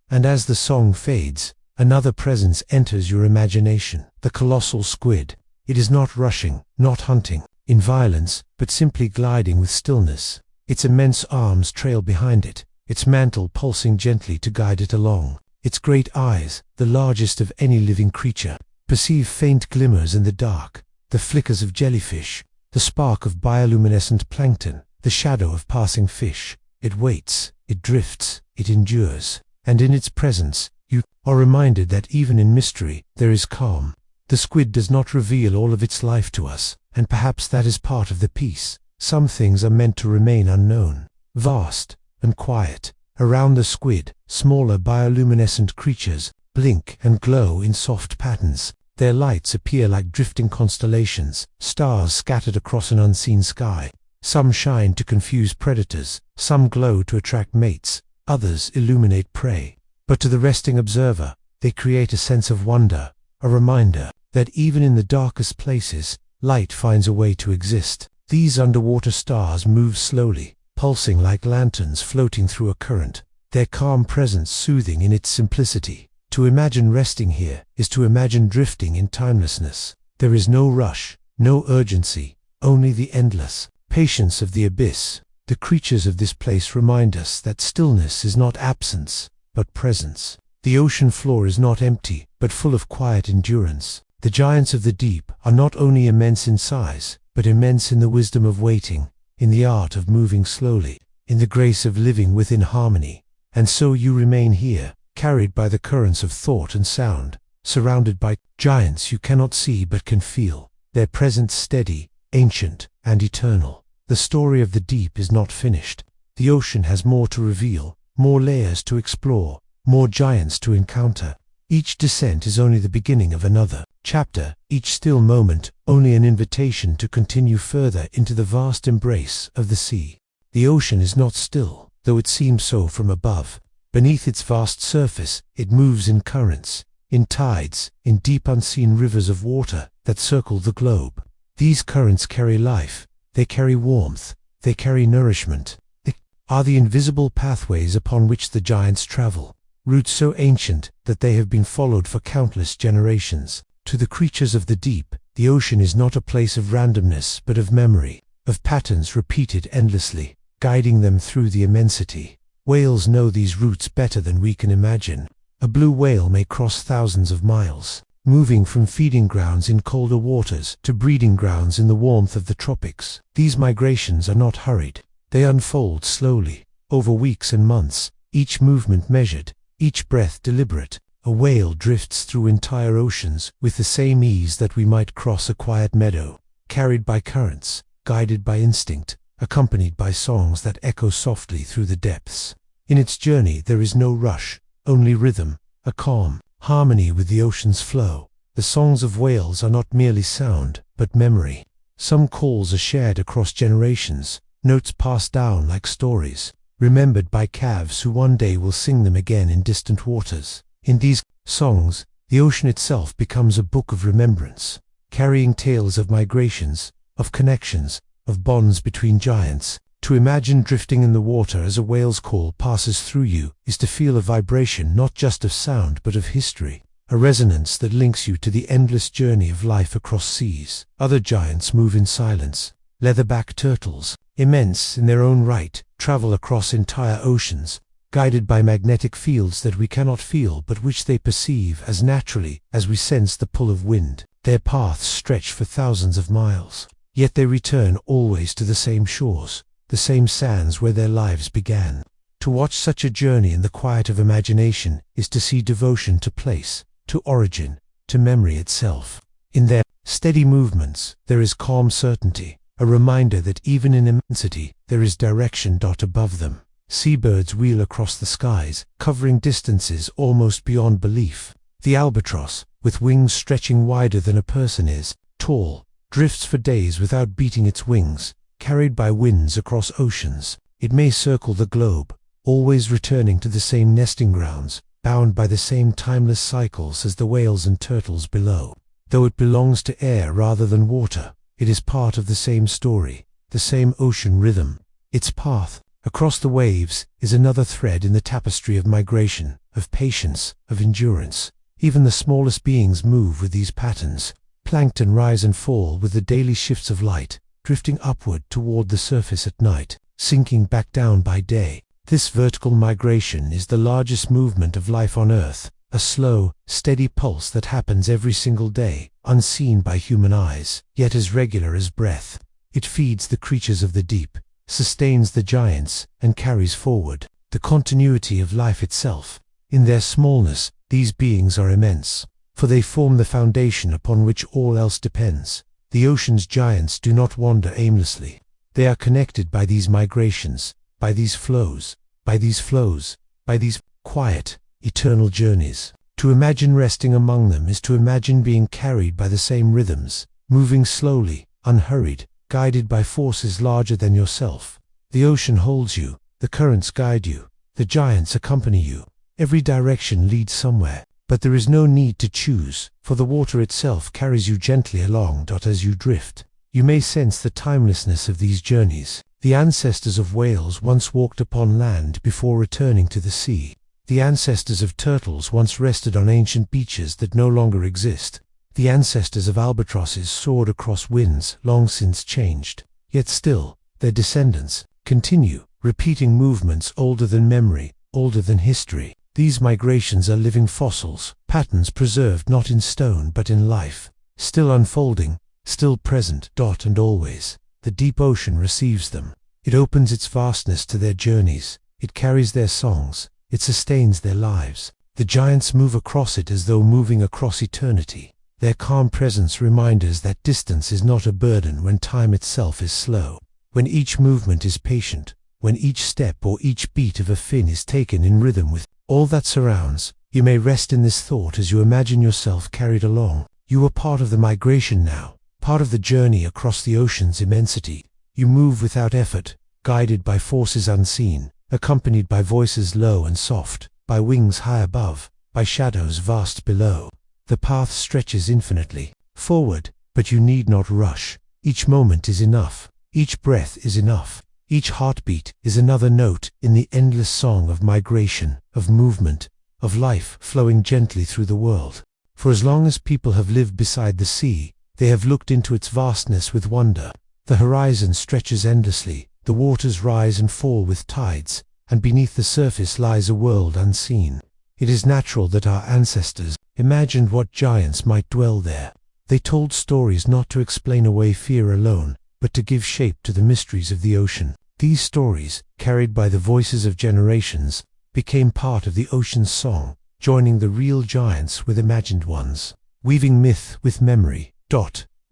And as the song fades, another presence enters your imagination. The colossal squid. It is not rushing, not hunting, in violence, but simply gliding with stillness. Its immense arms trail behind it, its mantle pulsing gently to guide it along. Its great eyes, the largest of any living creature, perceive faint glimmers in the dark, the flickers of jellyfish, the spark of bioluminescent plankton, the shadow of passing fish. It waits, it drifts, it endures, and in its presence, you are reminded that even in mystery, there is calm. The squid does not reveal all of its life to us, and perhaps that is part of the peace. Some things are meant to remain unknown. Vast and quiet, around the squid, smaller bioluminescent creatures blink and glow in soft patterns. Their lights appear like drifting constellations, stars scattered across an unseen sky. Some shine to confuse predators, some glow to attract mates, others illuminate prey. But to the resting observer, they create a sense of wonder, a reminder that even in the darkest places, light finds a way to exist. These underwater stars move slowly, pulsing like lanterns floating through a current, their calm presence soothing in its simplicity. To imagine resting here is to imagine drifting in timelessness. There is no rush, no urgency, only the endless patience of the abyss. The creatures of this place remind us that stillness is not absence, but presence. The ocean floor is not empty, but full of quiet endurance. The giants of the deep are not only immense in size, but immense in the wisdom of waiting, in the art of moving slowly, in the grace of living within harmony. And so you remain here, carried by the currents of thought and sound, surrounded by giants you cannot see but can feel, their presence steady, ancient, and eternal. The story of the deep is not finished. The ocean has more to reveal, more layers to explore, more giants to encounter. Each descent is only the beginning of another chapter, each still moment only an invitation to continue further into the vast embrace of the sea. The ocean is not still, though it seems so from above. Beneath its vast surface, it moves in currents, in tides, in deep unseen rivers of water that circle the globe. These currents carry life, they carry warmth, they carry nourishment. They are the invisible pathways upon which the giants travel, routes so ancient that they have been followed for countless generations. To the creatures of the deep, the ocean is not a place of randomness but of memory, of patterns repeated endlessly, guiding them through the immensity. Whales know these routes better than we can imagine. A blue whale may cross thousands of miles, moving from feeding grounds in colder waters to breeding grounds in the warmth of the tropics. These migrations are not hurried. They unfold slowly, over weeks and months, each movement measured, each breath deliberate. A whale drifts through entire oceans with the same ease that we might cross a quiet meadow, carried by currents, guided by instinct, accompanied by songs that echo softly through the depths. In its journey there is no rush, only rhythm, a calm harmony with the ocean's flow. The songs of whales are not merely sound, but memory. Some calls are shared across generations, notes passed down like stories, remembered by calves who one day will sing them again in distant waters. In these songs, the ocean itself becomes a book of remembrance, carrying tales of migrations, of connections, of bonds between giants. To imagine drifting in the water as a whale's call passes through you is to feel a vibration not just of sound but of history, a resonance that links you to the endless journey of life across seas. Other giants move in silence. Leatherback turtles, immense in their own right, travel across entire oceans, guided by magnetic fields that we cannot feel but which they perceive as naturally as we sense the pull of wind. Their paths stretch for thousands of miles, yet they return always to the same shores, the same sands where their lives began. To watch such a journey in the quiet of imagination is to see devotion to place, to origin, to memory itself. In their steady movements, there is calm certainty, a reminder that even in immensity, there is direction. Above them, seabirds wheel across the skies, covering distances almost beyond belief. The albatross, with wings stretching wider than a person is tall, drifts for days without beating its wings, carried by winds across oceans. It may circle the globe, always returning to the same nesting grounds, bound by the same timeless cycles as the whales and turtles below. Though it belongs to air rather than water, it is part of the same story, the same ocean rhythm. Its path, across the waves, is another thread in the tapestry of migration, of patience, of endurance. Even the smallest beings move with these patterns. Plankton rise and fall with the daily shifts of light, drifting upward toward the surface at night, sinking back down by day. This vertical migration is the largest movement of life on Earth, a slow, steady pulse that happens every single day, unseen by human eyes, yet as regular as breath. It feeds the creatures of the deep, sustains the giants, and carries forward the continuity of life itself. In their smallness, these beings are immense, for they form the foundation upon which all else depends. The ocean's giants do not wander aimlessly. They are connected by these migrations, by these flows, by these quiet, eternal journeys. To imagine resting among them is to imagine being carried by the same rhythms, moving slowly, unhurried, guided by forces larger than yourself. The ocean holds you, the currents guide you, the giants accompany you. Every direction leads somewhere, but there is no need to choose, for the water itself carries you gently along. As you drift, you may sense the timelessness of these journeys. The ancestors of whales once walked upon land before returning to the sea. The ancestors of turtles once rested on ancient beaches that no longer exist. The ancestors of albatrosses soared across winds long since changed. Yet still, their descendants continue, repeating movements older than memory, older than history. These migrations are living fossils, patterns preserved not in stone but in life, still unfolding, still present. And always, the deep ocean receives them. It opens its vastness to their journeys, it carries their songs, it sustains their lives. The giants move across it as though moving across eternity. Their calm presence reminds us that distance is not a burden when time itself is slow, when each movement is patient, when each step or each beat of a fin is taken in rhythm with all that surrounds. You may rest in this thought as you imagine yourself carried along. You are part of the migration now, part of the journey across the ocean's immensity. You move without effort, guided by forces unseen, accompanied by voices low and soft, by wings high above, by shadows vast below. The path stretches infinitely forward, but you need not rush. Each moment is enough, each breath is enough, each heartbeat is another note in the endless song of migration, of movement, of life flowing gently through the world. For as long as people have lived beside the sea, they have looked into its vastness with wonder. The horizon stretches endlessly, the waters rise and fall with tides, and beneath the surface lies a world unseen. It is natural that our ancestors imagined what giants might dwell there. They told stories not to explain away fear alone, but to give shape to the mysteries of the ocean. These stories, carried by the voices of generations, became part of the ocean's song, joining the real giants with imagined ones, weaving myth with memory.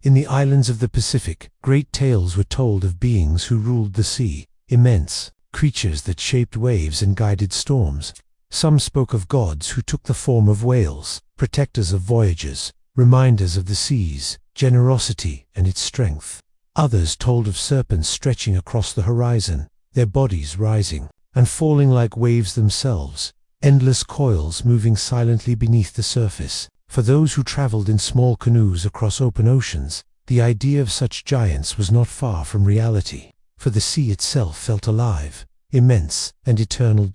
In the islands of the Pacific, great tales were told of beings who ruled the sea, immense creatures that shaped waves and guided storms. Some spoke of gods who took the form of whales, protectors of voyagers, reminders of the sea's generosity and its strength. Others told of serpents stretching across the horizon, their bodies rising and falling like waves themselves, endless coils moving silently beneath the surface. For those who traveled in small canoes across open oceans, the idea of such giants was not far from reality, for the sea itself felt alive, immense and eternal.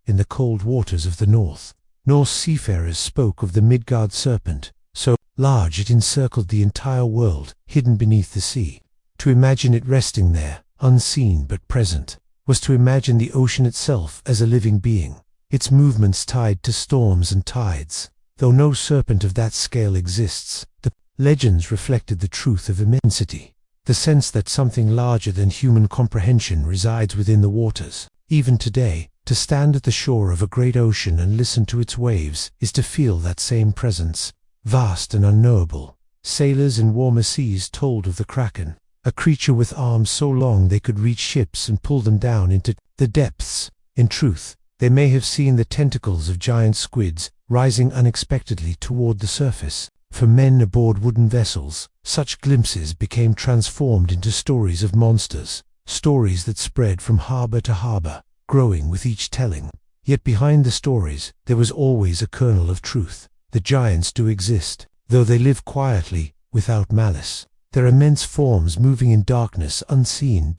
In the cold waters of the north, Norse seafarers spoke of the Midgard serpent, so large it encircled the entire world, hidden beneath the sea. To imagine it resting there, unseen but present, was to imagine the ocean itself as a living being, its movements tied to storms and tides. Though no serpent of that scale exists, the legends reflected the truth of immensity, the sense that something larger than human comprehension resides within the waters. Even today, to stand at the shore of a great ocean and listen to its waves is to feel that same presence, vast and unknowable. Sailors in warmer seas told of the kraken, a creature with arms so long they could reach ships and pull them down into the depths. In truth, they may have seen the tentacles of giant squids rising unexpectedly toward the surface. For men aboard wooden vessels, such glimpses became transformed into stories of monsters, stories that spread from harbor to harbor, growing with each telling. Yet behind the stories, there was always a kernel of truth. The giants do exist, though they live quietly, without malice. Their immense forms moving in darkness unseen.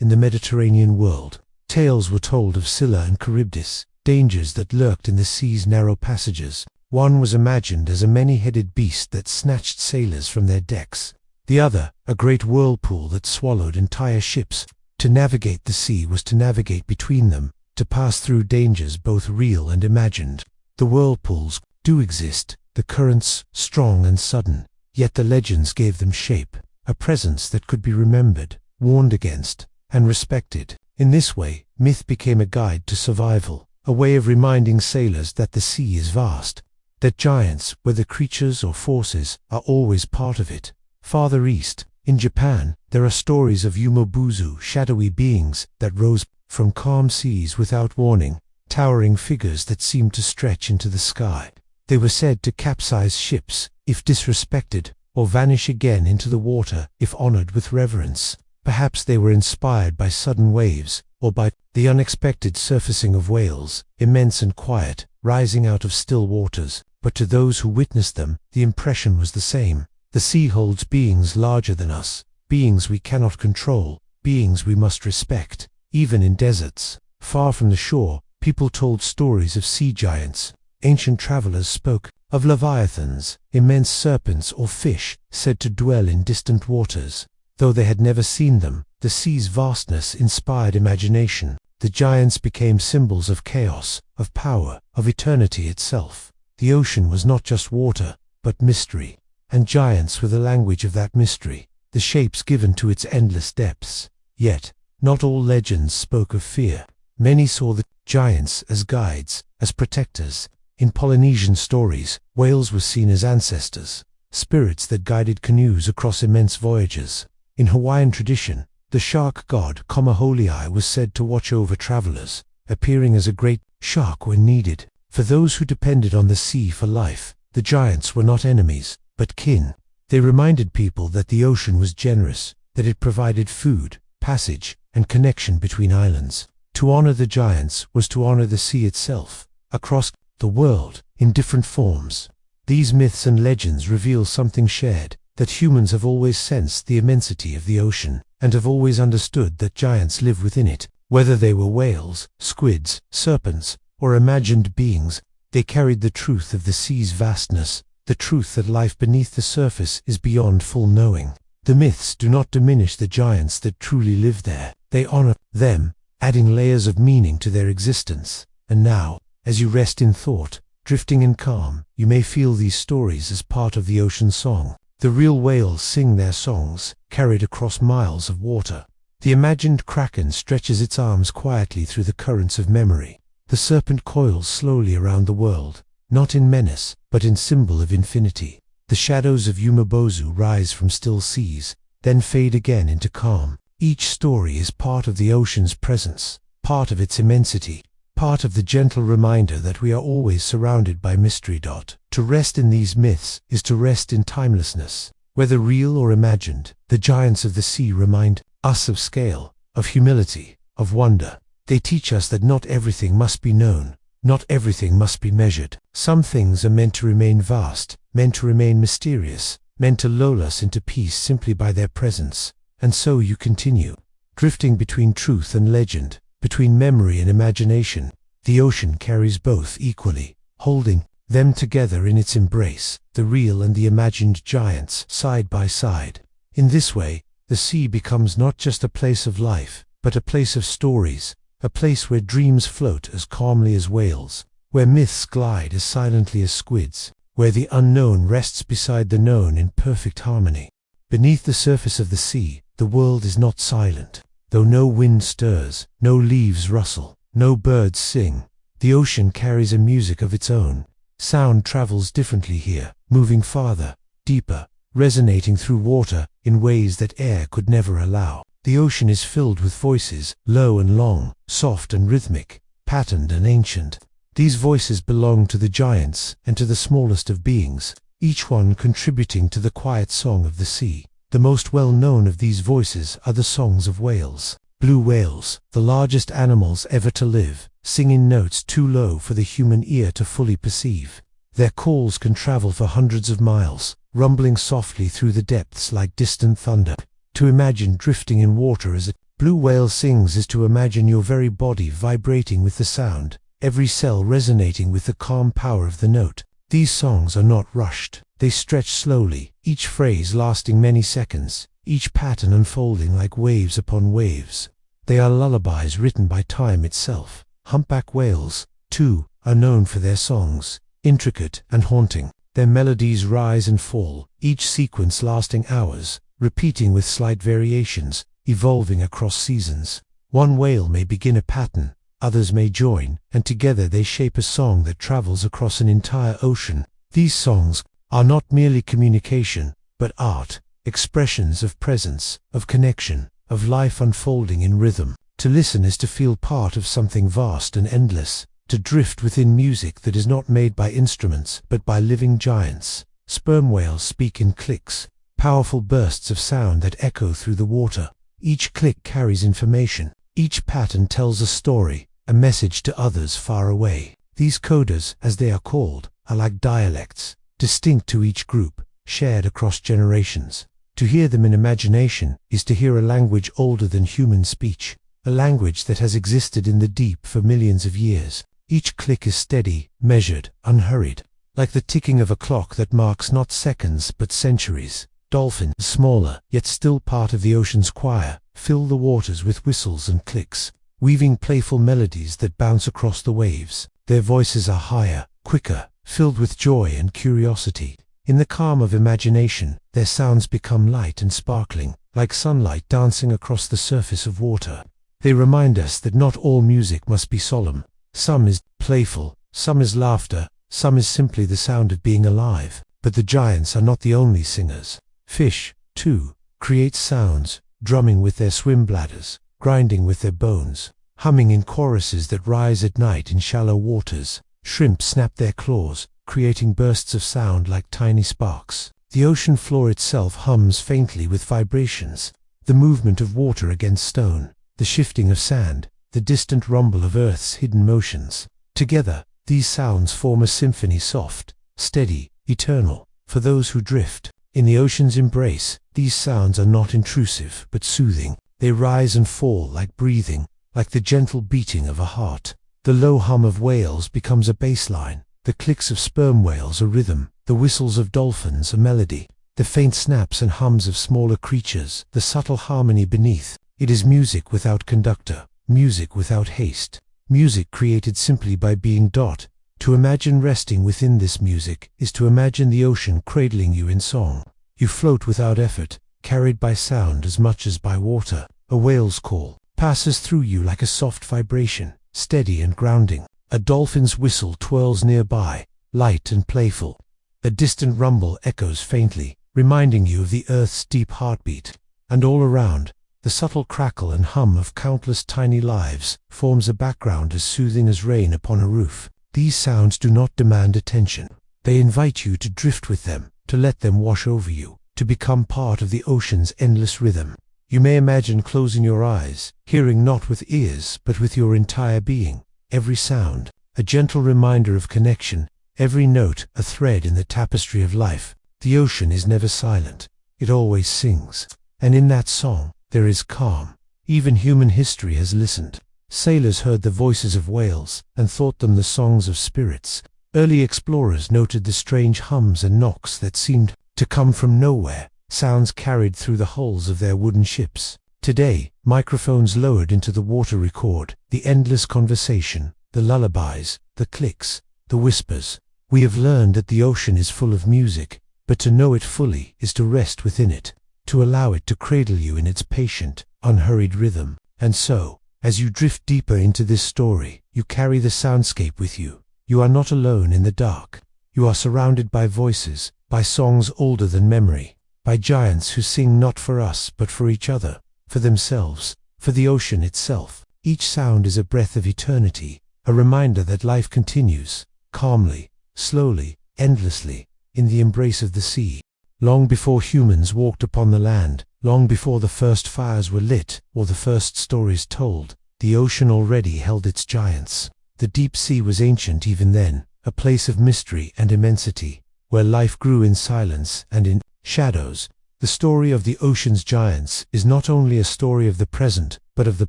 In the Mediterranean world, tales were told of Scylla and Charybdis, dangers that lurked in the sea's narrow passages. One was imagined as a many-headed beast that snatched sailors from their decks. The other, a great whirlpool that swallowed entire ships. To navigate the sea was to navigate between them, to pass through dangers both real and imagined. The whirlpools do exist, the currents strong and sudden, yet the legends gave them shape, a presence that could be remembered, warned against, and respected. In this way, myth became a guide to survival, a way of reminding sailors that the sea is vast, that giants, whether creatures or forces, are always part of it. Farther east, in Japan, there are stories of yumobuzu, shadowy beings that rose from calm seas without warning, towering figures that seemed to stretch into the sky. They were said to capsize ships, if disrespected, or vanish again into the water, if honored with reverence. Perhaps they were inspired by sudden waves, or by the unexpected surfacing of whales, immense and quiet, rising out of still waters. But to those who witnessed them, the impression was the same. The sea holds beings larger than us, beings we cannot control, beings we must respect. Even in deserts, far from the shore, people told stories of sea giants. Ancient travelers spoke of leviathans, immense serpents or fish said to dwell in distant waters. Though they had never seen them, the sea's vastness inspired imagination. The giants became symbols of chaos, of power, of eternity itself. The ocean was not just water, but mystery, and giants were the language of that mystery, the shapes given to its endless depths. Yet, not all legends spoke of fear. Many saw the giants as guides, as protectors. In Polynesian stories, whales were seen as ancestors, spirits that guided canoes across immense voyages. In Hawaiian tradition, the shark god Komaholii was said to watch over travelers, appearing as a great shark when needed. For those who depended on the sea for life, the giants were not enemies, but kin. They reminded people that the ocean was generous, that it provided food, passage, and connection between islands. To honor the giants was to honor the sea itself, across the world, in different forms. These myths and legends reveal something shared, that humans have always sensed the immensity of the ocean, and have always understood that giants live within it. Whether they were whales, squids, serpents, or imagined beings, they carried the truth of the sea's vastness, the truth that life beneath the surface is beyond full knowing. The myths do not diminish the giants that truly live there. They honor them, adding layers of meaning to their existence. And now, as you rest in thought, drifting in calm, you may feel these stories as part of the ocean song. The real whales sing their songs, carried across miles of water. The imagined kraken stretches its arms quietly through the currents of memory. The serpent coils slowly around the world, not in menace, but in symbol of infinity. The shadows of Yumobozu rise from still seas, then fade again into calm. Each story is part of the ocean's presence, part of its immensity. part of the gentle reminder that we are always surrounded by mystery. To rest in these myths is to rest in timelessness. Whether real or imagined, the giants of the sea remind us of scale, of humility, of wonder. They teach us that not everything must be known, not everything must be measured. Some things are meant to remain vast, meant to remain mysterious, meant to lull us into peace simply by their presence. And so you continue, drifting between truth and legend, between memory and imagination. The ocean carries both equally, holding them together in its embrace, the real and the imagined giants side by side. In this way, the sea becomes not just a place of life, but a place of stories, a place where dreams float as calmly as whales, where myths glide as silently as squids, where the unknown rests beside the known in perfect harmony. Beneath the surface of the sea, the world is not silent. Though no wind stirs, no leaves rustle, no birds sing, the ocean carries a music of its own. Sound travels differently here, moving farther, deeper, resonating through water in ways that air could never allow. The ocean is filled with voices, low and long, soft and rhythmic, patterned and ancient. These voices belong to the giants and to the smallest of beings, each one contributing to the quiet song of the sea. The most well-known of these voices are the songs of whales. Blue whales, the largest animals ever to live, sing in notes too low for the human ear to fully perceive. Their calls can travel for hundreds of miles, rumbling softly through the depths like distant thunder. To imagine drifting in water as a blue whale sings is to imagine your very body vibrating with the sound, every cell resonating with the calm power of the note. These songs are not rushed. They stretch slowly, each phrase lasting many seconds, each pattern unfolding like waves upon waves. They are lullabies written by time itself. Humpback whales, too, are known for their songs, intricate and haunting. Their melodies rise and fall, each sequence lasting hours, repeating with slight variations, evolving across seasons. One whale may begin a pattern, others may join, and together they shape a song that travels across an entire ocean. These songs are not merely communication, but art, expressions of presence, of connection, of life unfolding in rhythm. To listen is to feel part of something vast and endless, to drift within music that is not made by instruments but by living giants. Sperm whales speak in clicks, powerful bursts of sound that echo through the water. Each click carries information. Each pattern tells a story, a message to others far away. These codas, as they are called, are like dialects, distinct to each group, shared across generations. To hear them in imagination is to hear a language older than human speech, a language that has existed in the deep for millions of years. Each click is steady, measured, unhurried, like the ticking of a clock that marks not seconds but centuries. Dolphins, smaller, yet still part of the ocean's choir, fill the waters with whistles and clicks, weaving playful melodies that bounce across the waves. Their voices are higher, quicker, filled with joy and curiosity. In the calm of imagination, their sounds become light and sparkling, like sunlight dancing across the surface of water. They remind us that not all music must be solemn. Some is playful, some is laughter, some is simply the sound of being alive. But the giants are not the only singers. Fish, too, create sounds, drumming with their swim bladders, grinding with their bones, humming in choruses that rise at night in shallow waters. Shrimp snap their claws, creating bursts of sound like tiny sparks. The ocean floor itself hums faintly with vibrations, the movement of water against stone, the shifting of sand, the distant rumble of Earth's hidden motions. Together, these sounds form a symphony, soft, steady, eternal, for those who drift. In the ocean's embrace, these sounds are not intrusive but soothing. They rise and fall like breathing, like the gentle beating of a heart. The low hum of whales becomes a bass line, the clicks of sperm whales a rhythm, the whistles of dolphins a melody, the faint snaps and hums of smaller creatures, the subtle harmony beneath. It is music without conductor, music without haste, music created simply by being. To imagine resting within this music is to imagine the ocean cradling you in song. You float without effort, carried by sound as much as by water. A whale's call passes through you like a soft vibration, steady and grounding. A dolphin's whistle twirls nearby, light and playful. A distant rumble echoes faintly, reminding you of the Earth's deep heartbeat. And all around, The subtle crackle and hum of countless tiny lives forms a background as soothing as rain upon a roof. These sounds do not demand attention. They invite you to drift with them, to let them wash over you, to become part of the ocean's endless rhythm. You may imagine closing your eyes, hearing not with ears but with your entire being. Every sound, a gentle reminder of connection, every note, a thread in the tapestry of life. The ocean is never silent. It always sings. And in that song, there is calm. Even human history has listened. Sailors heard the voices of whales and thought them the songs of spirits. Early explorers noted the strange hums and knocks that seemed to come from nowhere, sounds carried through the hulls of their wooden ships. Today, microphones lowered into the water record the endless conversation, the lullabies, the clicks, the whispers. We have learned that the ocean is full of music, but to know it fully is to rest within it, to allow it to cradle you in its patient, unhurried rhythm. And so, as you drift deeper into this story, you carry the soundscape with you. You are not alone in the dark. You are surrounded by voices, by songs older than memory, by giants who sing not for us but for each other, for themselves, for the ocean itself. Each sound is a breath of eternity, a reminder that life continues, calmly, slowly, endlessly, in the embrace of the sea. Long before humans walked upon the land, long before the first fires were lit or the first stories told, the ocean already held its giants. The deep sea was ancient even then, a place of mystery and immensity, where life grew in silence and in shadows. The story of the ocean's giants is not only a story of the present, but of the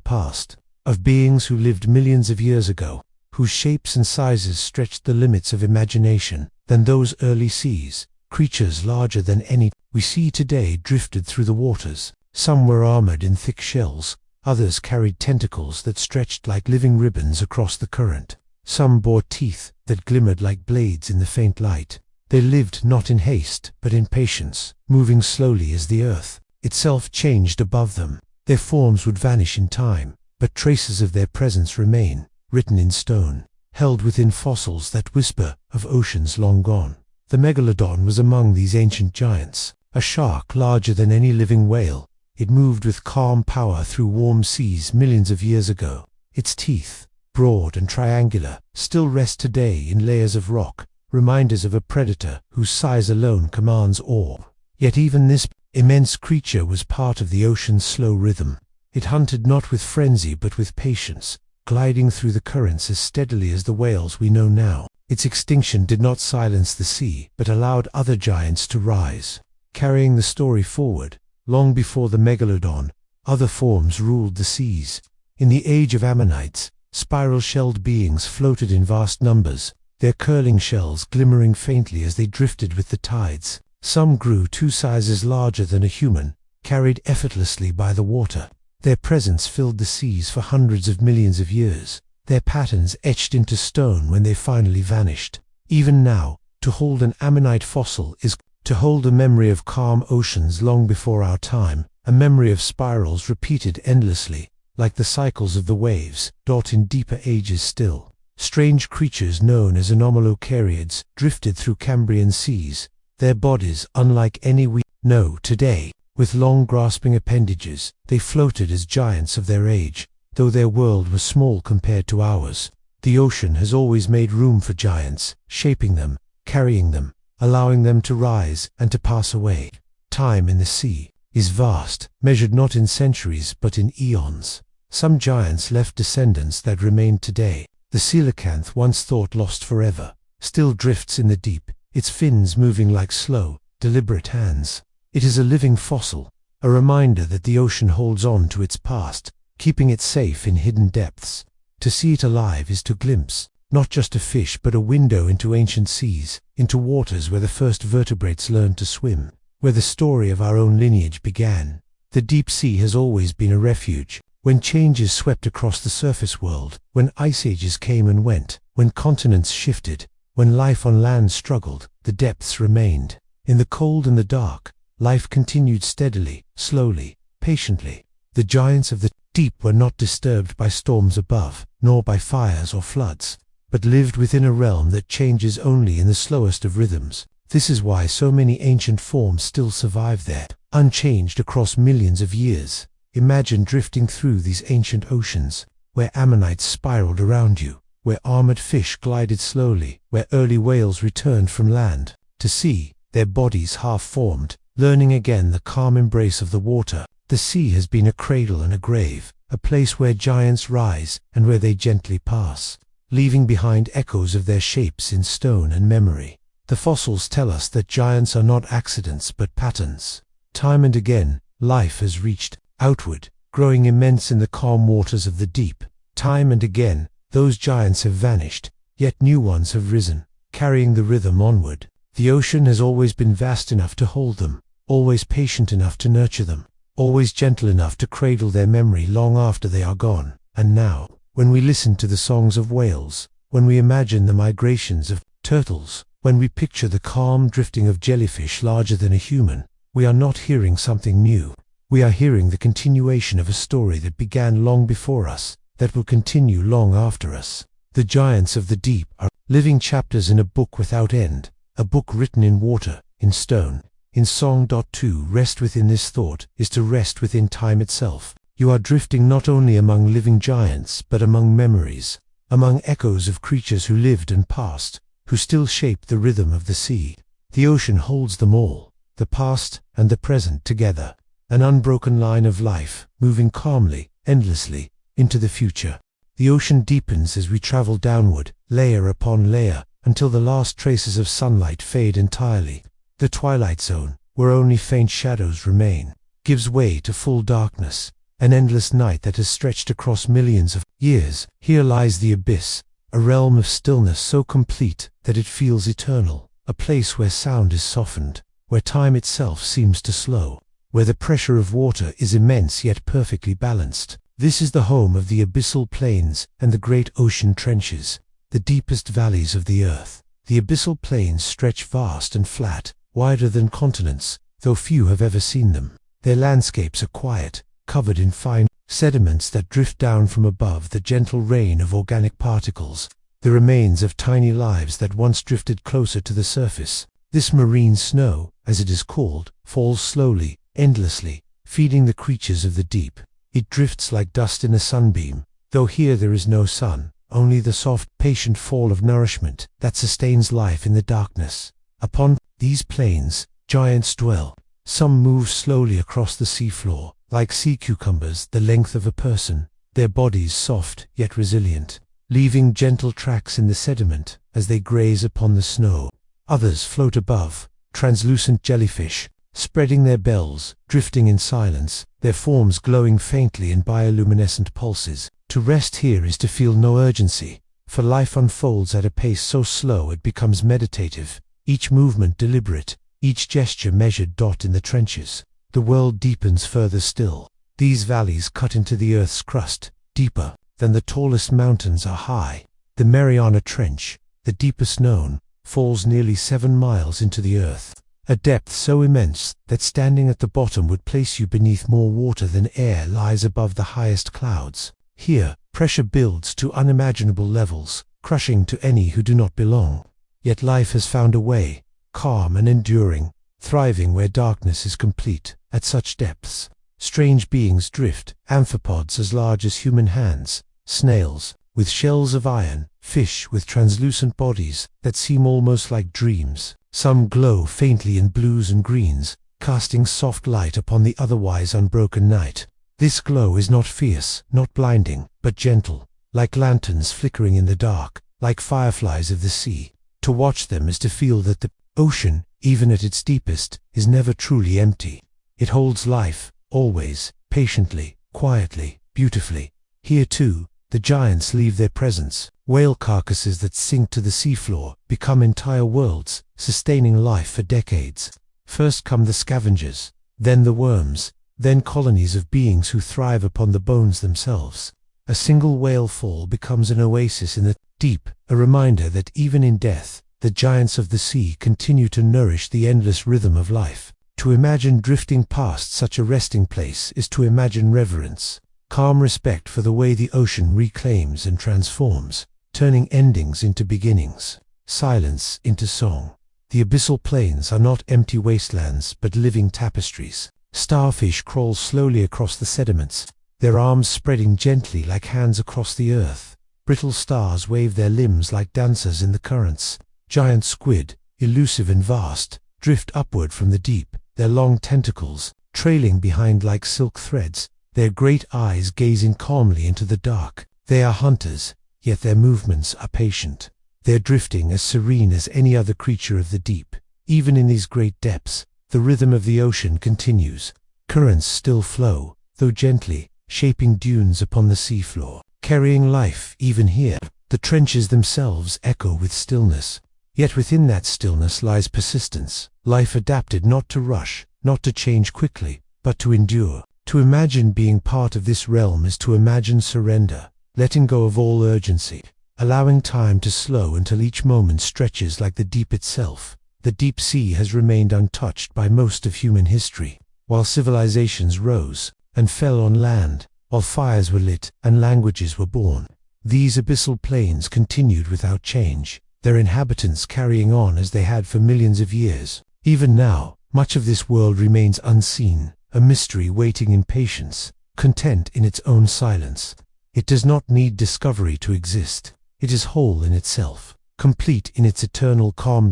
past, of beings who lived millions of years ago, whose shapes and sizes stretched the limits of imagination. Then those early seas, creatures larger than any we see today, drifted through the waters. Some were armored in thick shells, others carried tentacles that stretched like living ribbons across the current. Some bore teeth that glimmered like blades in the faint light. They lived not in haste, but in patience, moving slowly as the earth itself changed above them. Their forms would vanish in time, but traces of their presence remain, written in stone, held within fossils that whisper of oceans long gone. The Megalodon was among these ancient giants, a shark larger than any living whale. It moved with calm power through warm seas millions of years ago. Its teeth, broad and triangular, still rest today in layers of rock, reminders of a predator whose size alone commands awe. Yet even this immense creature was part of the ocean's slow rhythm. It hunted not with frenzy but with patience, gliding through the currents as steadily as the whales we know now. Its extinction did not silence the sea, but allowed other giants to rise, carrying the story forward. Long before the Megalodon, other forms ruled the seas. In the age of ammonites, spiral-shelled beings floated in vast numbers, their curling shells glimmering faintly as they drifted with the tides. Some grew 2 sizes larger than a human, carried effortlessly by the water. Their presence filled the seas for hundreds of millions of years, their patterns etched into stone when they finally vanished. Even now, to hold an ammonite fossil is to hold a memory of calm oceans long before our time, a memory of spirals repeated endlessly, like the cycles of the waves, in deeper ages still. Strange creatures known as anomalocariids drifted through Cambrian seas, their bodies unlike any we know today. With long grasping appendages, they floated as giants of their age, though their world was small compared to ours. The ocean has always made room for giants, shaping them, carrying them, allowing them to rise and to pass away. Time in the sea is vast, measured not in centuries but in eons. Some giants left descendants that remain today. The coelacanth, once thought lost forever, still drifts in the deep, its fins moving like slow, deliberate hands. It is a living fossil, a reminder that the ocean holds on to its past, keeping it safe in hidden depths. To see it alive is to glimpse, not just a fish but a window into ancient seas, into waters where the first vertebrates learned to swim, where the story of our own lineage began. The deep sea has always been a refuge. When changes swept across the surface world, when ice ages came and went, when continents shifted, when life on land struggled, the depths remained. In the cold and the dark, life continued steadily, slowly, patiently. The giants of the deep were not disturbed by storms above, nor by fires or floods, but lived within a realm that changes only in the slowest of rhythms. This is why so many ancient forms still survive there, unchanged across millions of years. Imagine drifting through these ancient oceans, where ammonites spiraled around you, where armored fish glided slowly, where early whales returned from land to sea, their bodies half-formed, learning again the calm embrace of the water. The sea has been a cradle and a grave, a place where giants rise and where they gently pass, leaving behind echoes of their shapes in stone and memory. The fossils tell us that giants are not accidents but patterns. Time and again, life has reached outward, growing immense in the calm waters of the deep. Time and again, those giants have vanished, yet new ones have risen, carrying the rhythm onward. The ocean has always been vast enough to hold them, always patient enough to nurture them, always gentle enough to cradle their memory long after they are gone. And now, when we listen to the songs of whales, when we imagine the migrations of turtles, when we picture the calm drifting of jellyfish larger than a human, we are not hearing something new. We are hearing the continuation of a story that began long before us, that will continue long after us. The giants of the deep are living chapters in a book without end, a book written in water, in stone, in song. To rest within this thought is to rest within time itself. You are drifting not only among living giants, but among memories, among echoes of creatures who lived and passed, who still shape the rhythm of the sea. The ocean holds them all, the past and the present together, an unbroken line of life, moving calmly, endlessly, into the future. The ocean deepens as we travel downward, layer upon layer, until the last traces of sunlight fade entirely. The twilight zone, where only faint shadows remain, gives way to full darkness, an endless night that has stretched across millions of years. Here lies the abyss, a realm of stillness so complete that it feels eternal, a place where sound is softened, where time itself seems to slow, where the pressure of water is immense yet perfectly balanced. This is the home of the abyssal plains and the great ocean trenches, the deepest valleys of the earth. The abyssal plains stretch vast and flat, wider than continents, though few have ever seen them. Their landscapes are quiet, covered in fine sediments that drift down from above, the gentle rain of organic particles, the remains of tiny lives that once drifted closer to the surface. This marine snow, as it is called, falls slowly, endlessly, feeding the creatures of the deep. It drifts like dust in a sunbeam, though here there is no sun, only the soft, patient fall of nourishment that sustains life in the darkness. Upon these plains, giants dwell. Some move slowly across the seafloor, like sea cucumbers the length of a person, their bodies soft yet resilient, leaving gentle tracks in the sediment as they graze upon the snow. Others float above, translucent jellyfish, spreading their bells, drifting in silence, their forms glowing faintly in bioluminescent pulses. To rest here is to feel no urgency, for life unfolds at a pace so slow it becomes meditative, each movement deliberate, each gesture measured. In the trenches, the world deepens further still. These valleys cut into the earth's crust, deeper than the tallest mountains are high. The Mariana Trench, the deepest known, falls nearly 7 miles into the earth, a depth so immense that standing at the bottom would place you beneath more water than air lies above the highest clouds. Here, pressure builds to unimaginable levels, crushing to any who do not belong. Yet life has found a way, calm and enduring, thriving where darkness is complete. At such depths, strange beings drift, amphipods as large as human hands, snails with shells of iron, fish with translucent bodies that seem almost like dreams. Some glow faintly in blues and greens, casting soft light upon the otherwise unbroken night. This glow is not fierce, not blinding, but gentle, like lanterns flickering in the dark, like fireflies of the sea. To watch them is to feel that the ocean, even at its deepest, is never truly empty. It holds life, always, patiently, quietly, beautifully. Here too, the giants leave their presence. Whale carcasses that sink to the seafloor become entire worlds, sustaining life for decades. First come the scavengers, then the worms, then colonies of beings who thrive upon the bones themselves. A single whale fall becomes an oasis in the deep, a reminder that even in death, the giants of the sea continue to nourish the endless rhythm of life. To imagine drifting past such a resting place is to imagine reverence, calm respect for the way the ocean reclaims and transforms, turning endings into beginnings, silence into song. The abyssal plains are not empty wastelands but living tapestries, Starfish crawl slowly across the sediments, their arms spreading gently like hands across the earth. Brittle stars wave their limbs like dancers in the currents. Giant squid, elusive and vast, drift upward from the deep, their long tentacles trailing behind like silk threads, their great eyes gazing calmly into the dark. They are hunters, yet their movements are patient. Their drifting as serene as any other creature of the deep. Even in these great depths, the rhythm of the ocean continues. Currents still flow, though gently, shaping dunes upon the seafloor, carrying life even here. The trenches themselves echo with stillness. Yet within that stillness lies persistence, life adapted not to rush, not to change quickly, but to endure. To imagine being part of this realm is to imagine surrender, letting go of all urgency, allowing time to slow until each moment stretches like the deep itself. The deep sea has remained untouched by most of human history, while civilizations rose and fell on land, while fires were lit and languages were born. These abyssal plains continued without change, their inhabitants carrying on as they had for millions of years. Even now, much of this world remains unseen, a mystery waiting in patience, content in its own silence. It does not need discovery to exist. It is whole in itself, complete in its eternal calm.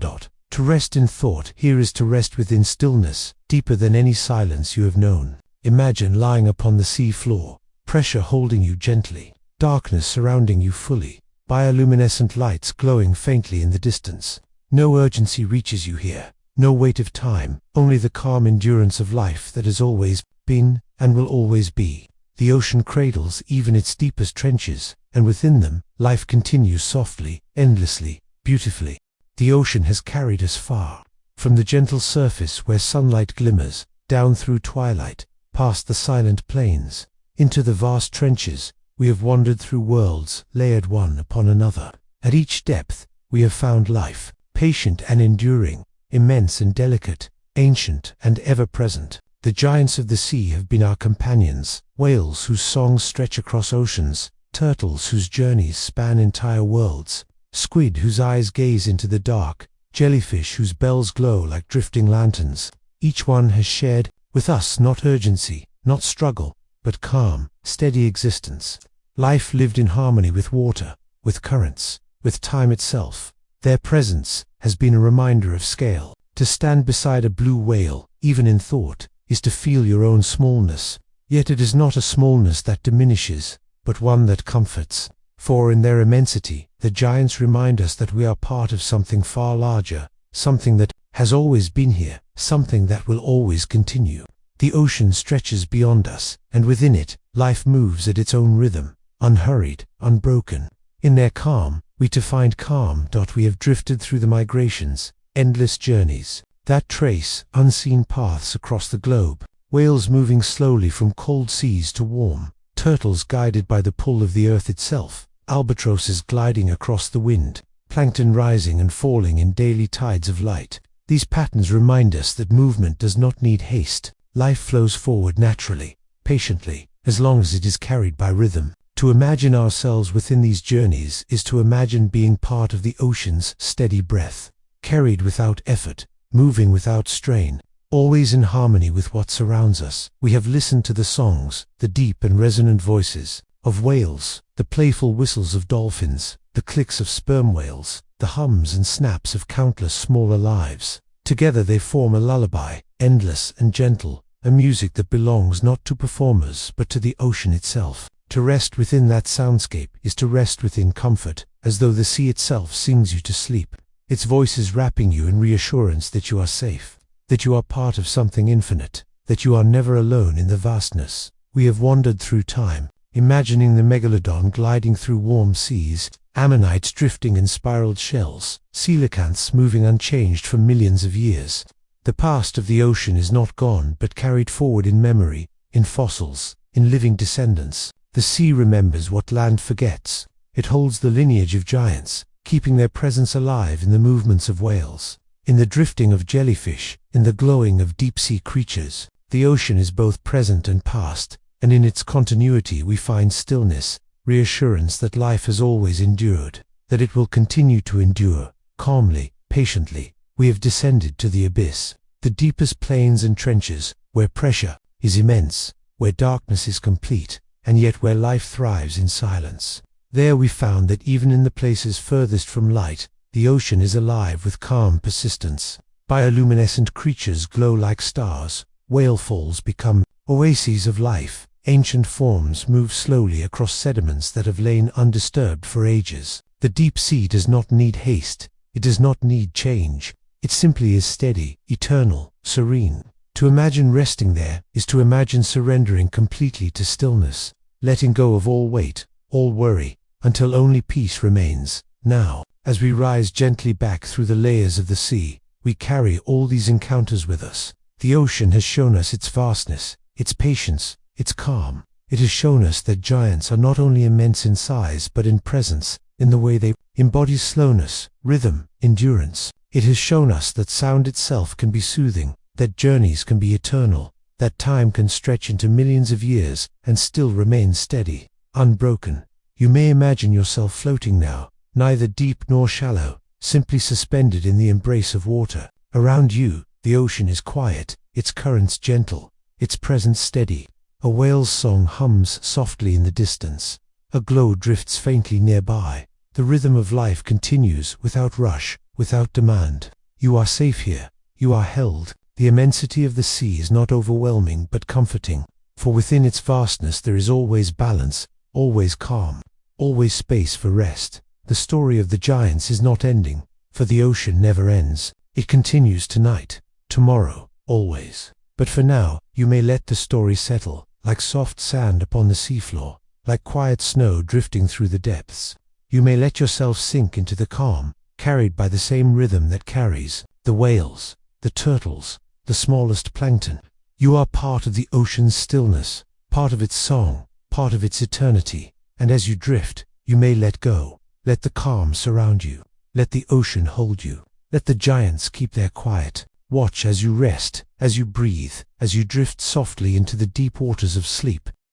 To rest in thought here is to rest within stillness, deeper than any silence you have known. Imagine lying upon the sea floor, pressure holding you gently, darkness surrounding you fully, bioluminescent lights glowing faintly in the distance. No urgency reaches you here, no weight of time, only the calm endurance of life that has always been and will always be. The ocean cradles even its deepest trenches, and within them, life continues softly, endlessly, beautifully. The ocean has carried us far, from the gentle surface where sunlight glimmers, down through twilight, past the silent plains, into the vast trenches. We have wandered through worlds, layered one upon another. At each depth, we have found life, patient and enduring, immense and delicate, ancient and ever-present. The giants of the sea have been our companions, whales whose songs stretch across oceans, turtles whose journeys span entire worlds, squid whose eyes gaze into the dark, jellyfish whose bells glow like drifting lanterns. Each one has shared with us not urgency, not struggle, but calm, steady existence. Life lived in harmony with water, with currents, with time itself. Their presence has been a reminder of scale. To stand beside a blue whale, even in thought, is to feel your own smallness. Yet it is not a smallness that diminishes, but one that comforts. For in their immensity, the giants remind us that we are part of something far larger, something that has always been here, something that will always continue. The ocean stretches beyond us, and within it, life moves at its own rhythm, unhurried, unbroken. In their calm, we to find calm. We have drifted through the migrations, endless journeys, that trace unseen paths across the globe, whales moving slowly from cold seas to warm, turtles guided by the pull of the earth itself, albatrosses gliding across the wind, plankton rising and falling in daily tides of light. These patterns remind us that movement does not need haste. Life flows forward naturally, patiently, as long as it is carried by rhythm. To imagine ourselves within these journeys is to imagine being part of the ocean's steady breath, carried without effort, moving without strain, always in harmony with what surrounds us. We have listened to the songs, the deep and resonant voices of whales, the playful whistles of dolphins, the clicks of sperm whales, the hums and snaps of countless smaller lives. Together they form a lullaby, endless and gentle, a music that belongs not to performers but to the ocean itself. To rest within that soundscape is to rest within comfort, as though the sea itself sings you to sleep. Its voice is wrapping you in reassurance that you are safe, that you are part of something infinite, that you are never alone in the vastness. We have wandered through time, imagining the Megalodon gliding through warm seas, ammonites drifting in spiraled shells, coelacanths moving unchanged for millions of years. The past of the ocean is not gone but carried forward in memory, in fossils, in living descendants. The sea remembers what land forgets. It holds the lineage of giants, keeping their presence alive in the movements of whales, in the drifting of jellyfish, in the glowing of deep-sea creatures. The ocean is both present and past, and in its continuity we find stillness, reassurance that life has always endured, that it will continue to endure, calmly, patiently. We have descended to the abyss, the deepest plains and trenches, where pressure is immense, where darkness is complete, and yet where life thrives in silence. There we found that even in the places furthest from light, the ocean is alive with calm persistence. Bioluminescent creatures glow like stars, whale falls become oases of life, ancient forms move slowly across sediments that have lain undisturbed for ages. The deep sea does not need haste, it does not need change, it simply is steady, eternal, serene. To imagine resting there is to imagine surrendering completely to stillness, letting go of all weight, all worry, until only peace remains. Now, as we rise gently back through the layers of the sea, we carry all these encounters with us. The ocean has shown us its vastness, its patience, its calm. It has shown us that giants are not only immense in size but in presence, in the way they embody slowness, rhythm, endurance. It has shown us that sound itself can be soothing, that journeys can be eternal, that time can stretch into millions of years and still remain steady, unbroken. You may imagine yourself floating now, neither deep nor shallow, simply suspended in the embrace of water. Around you, the ocean is quiet, its currents gentle, its presence steady. A whale's song hums softly in the distance. A glow drifts faintly nearby. The rhythm of life continues without rush, without demand. You are safe here. You are held. The immensity of the sea is not overwhelming but comforting, for within its vastness there is always balance, always calm, always space for rest. The story of the giants is not ending, for the ocean never ends. It continues tonight, tomorrow, always. But for now, you may let the story settle, like soft sand upon the seafloor, like quiet snow drifting through the depths. You may let yourself sink into the calm, carried by the same rhythm that carries the whales, the turtles, the smallest plankton. You are part of the ocean's stillness, part of its song, part of its eternity, and as you drift, you may let go. Let the calm surround you. Let the ocean hold you. Let the giants keep their quiet. Watch as you rest, as you breathe, as you drift softly into the deep waters of sleep.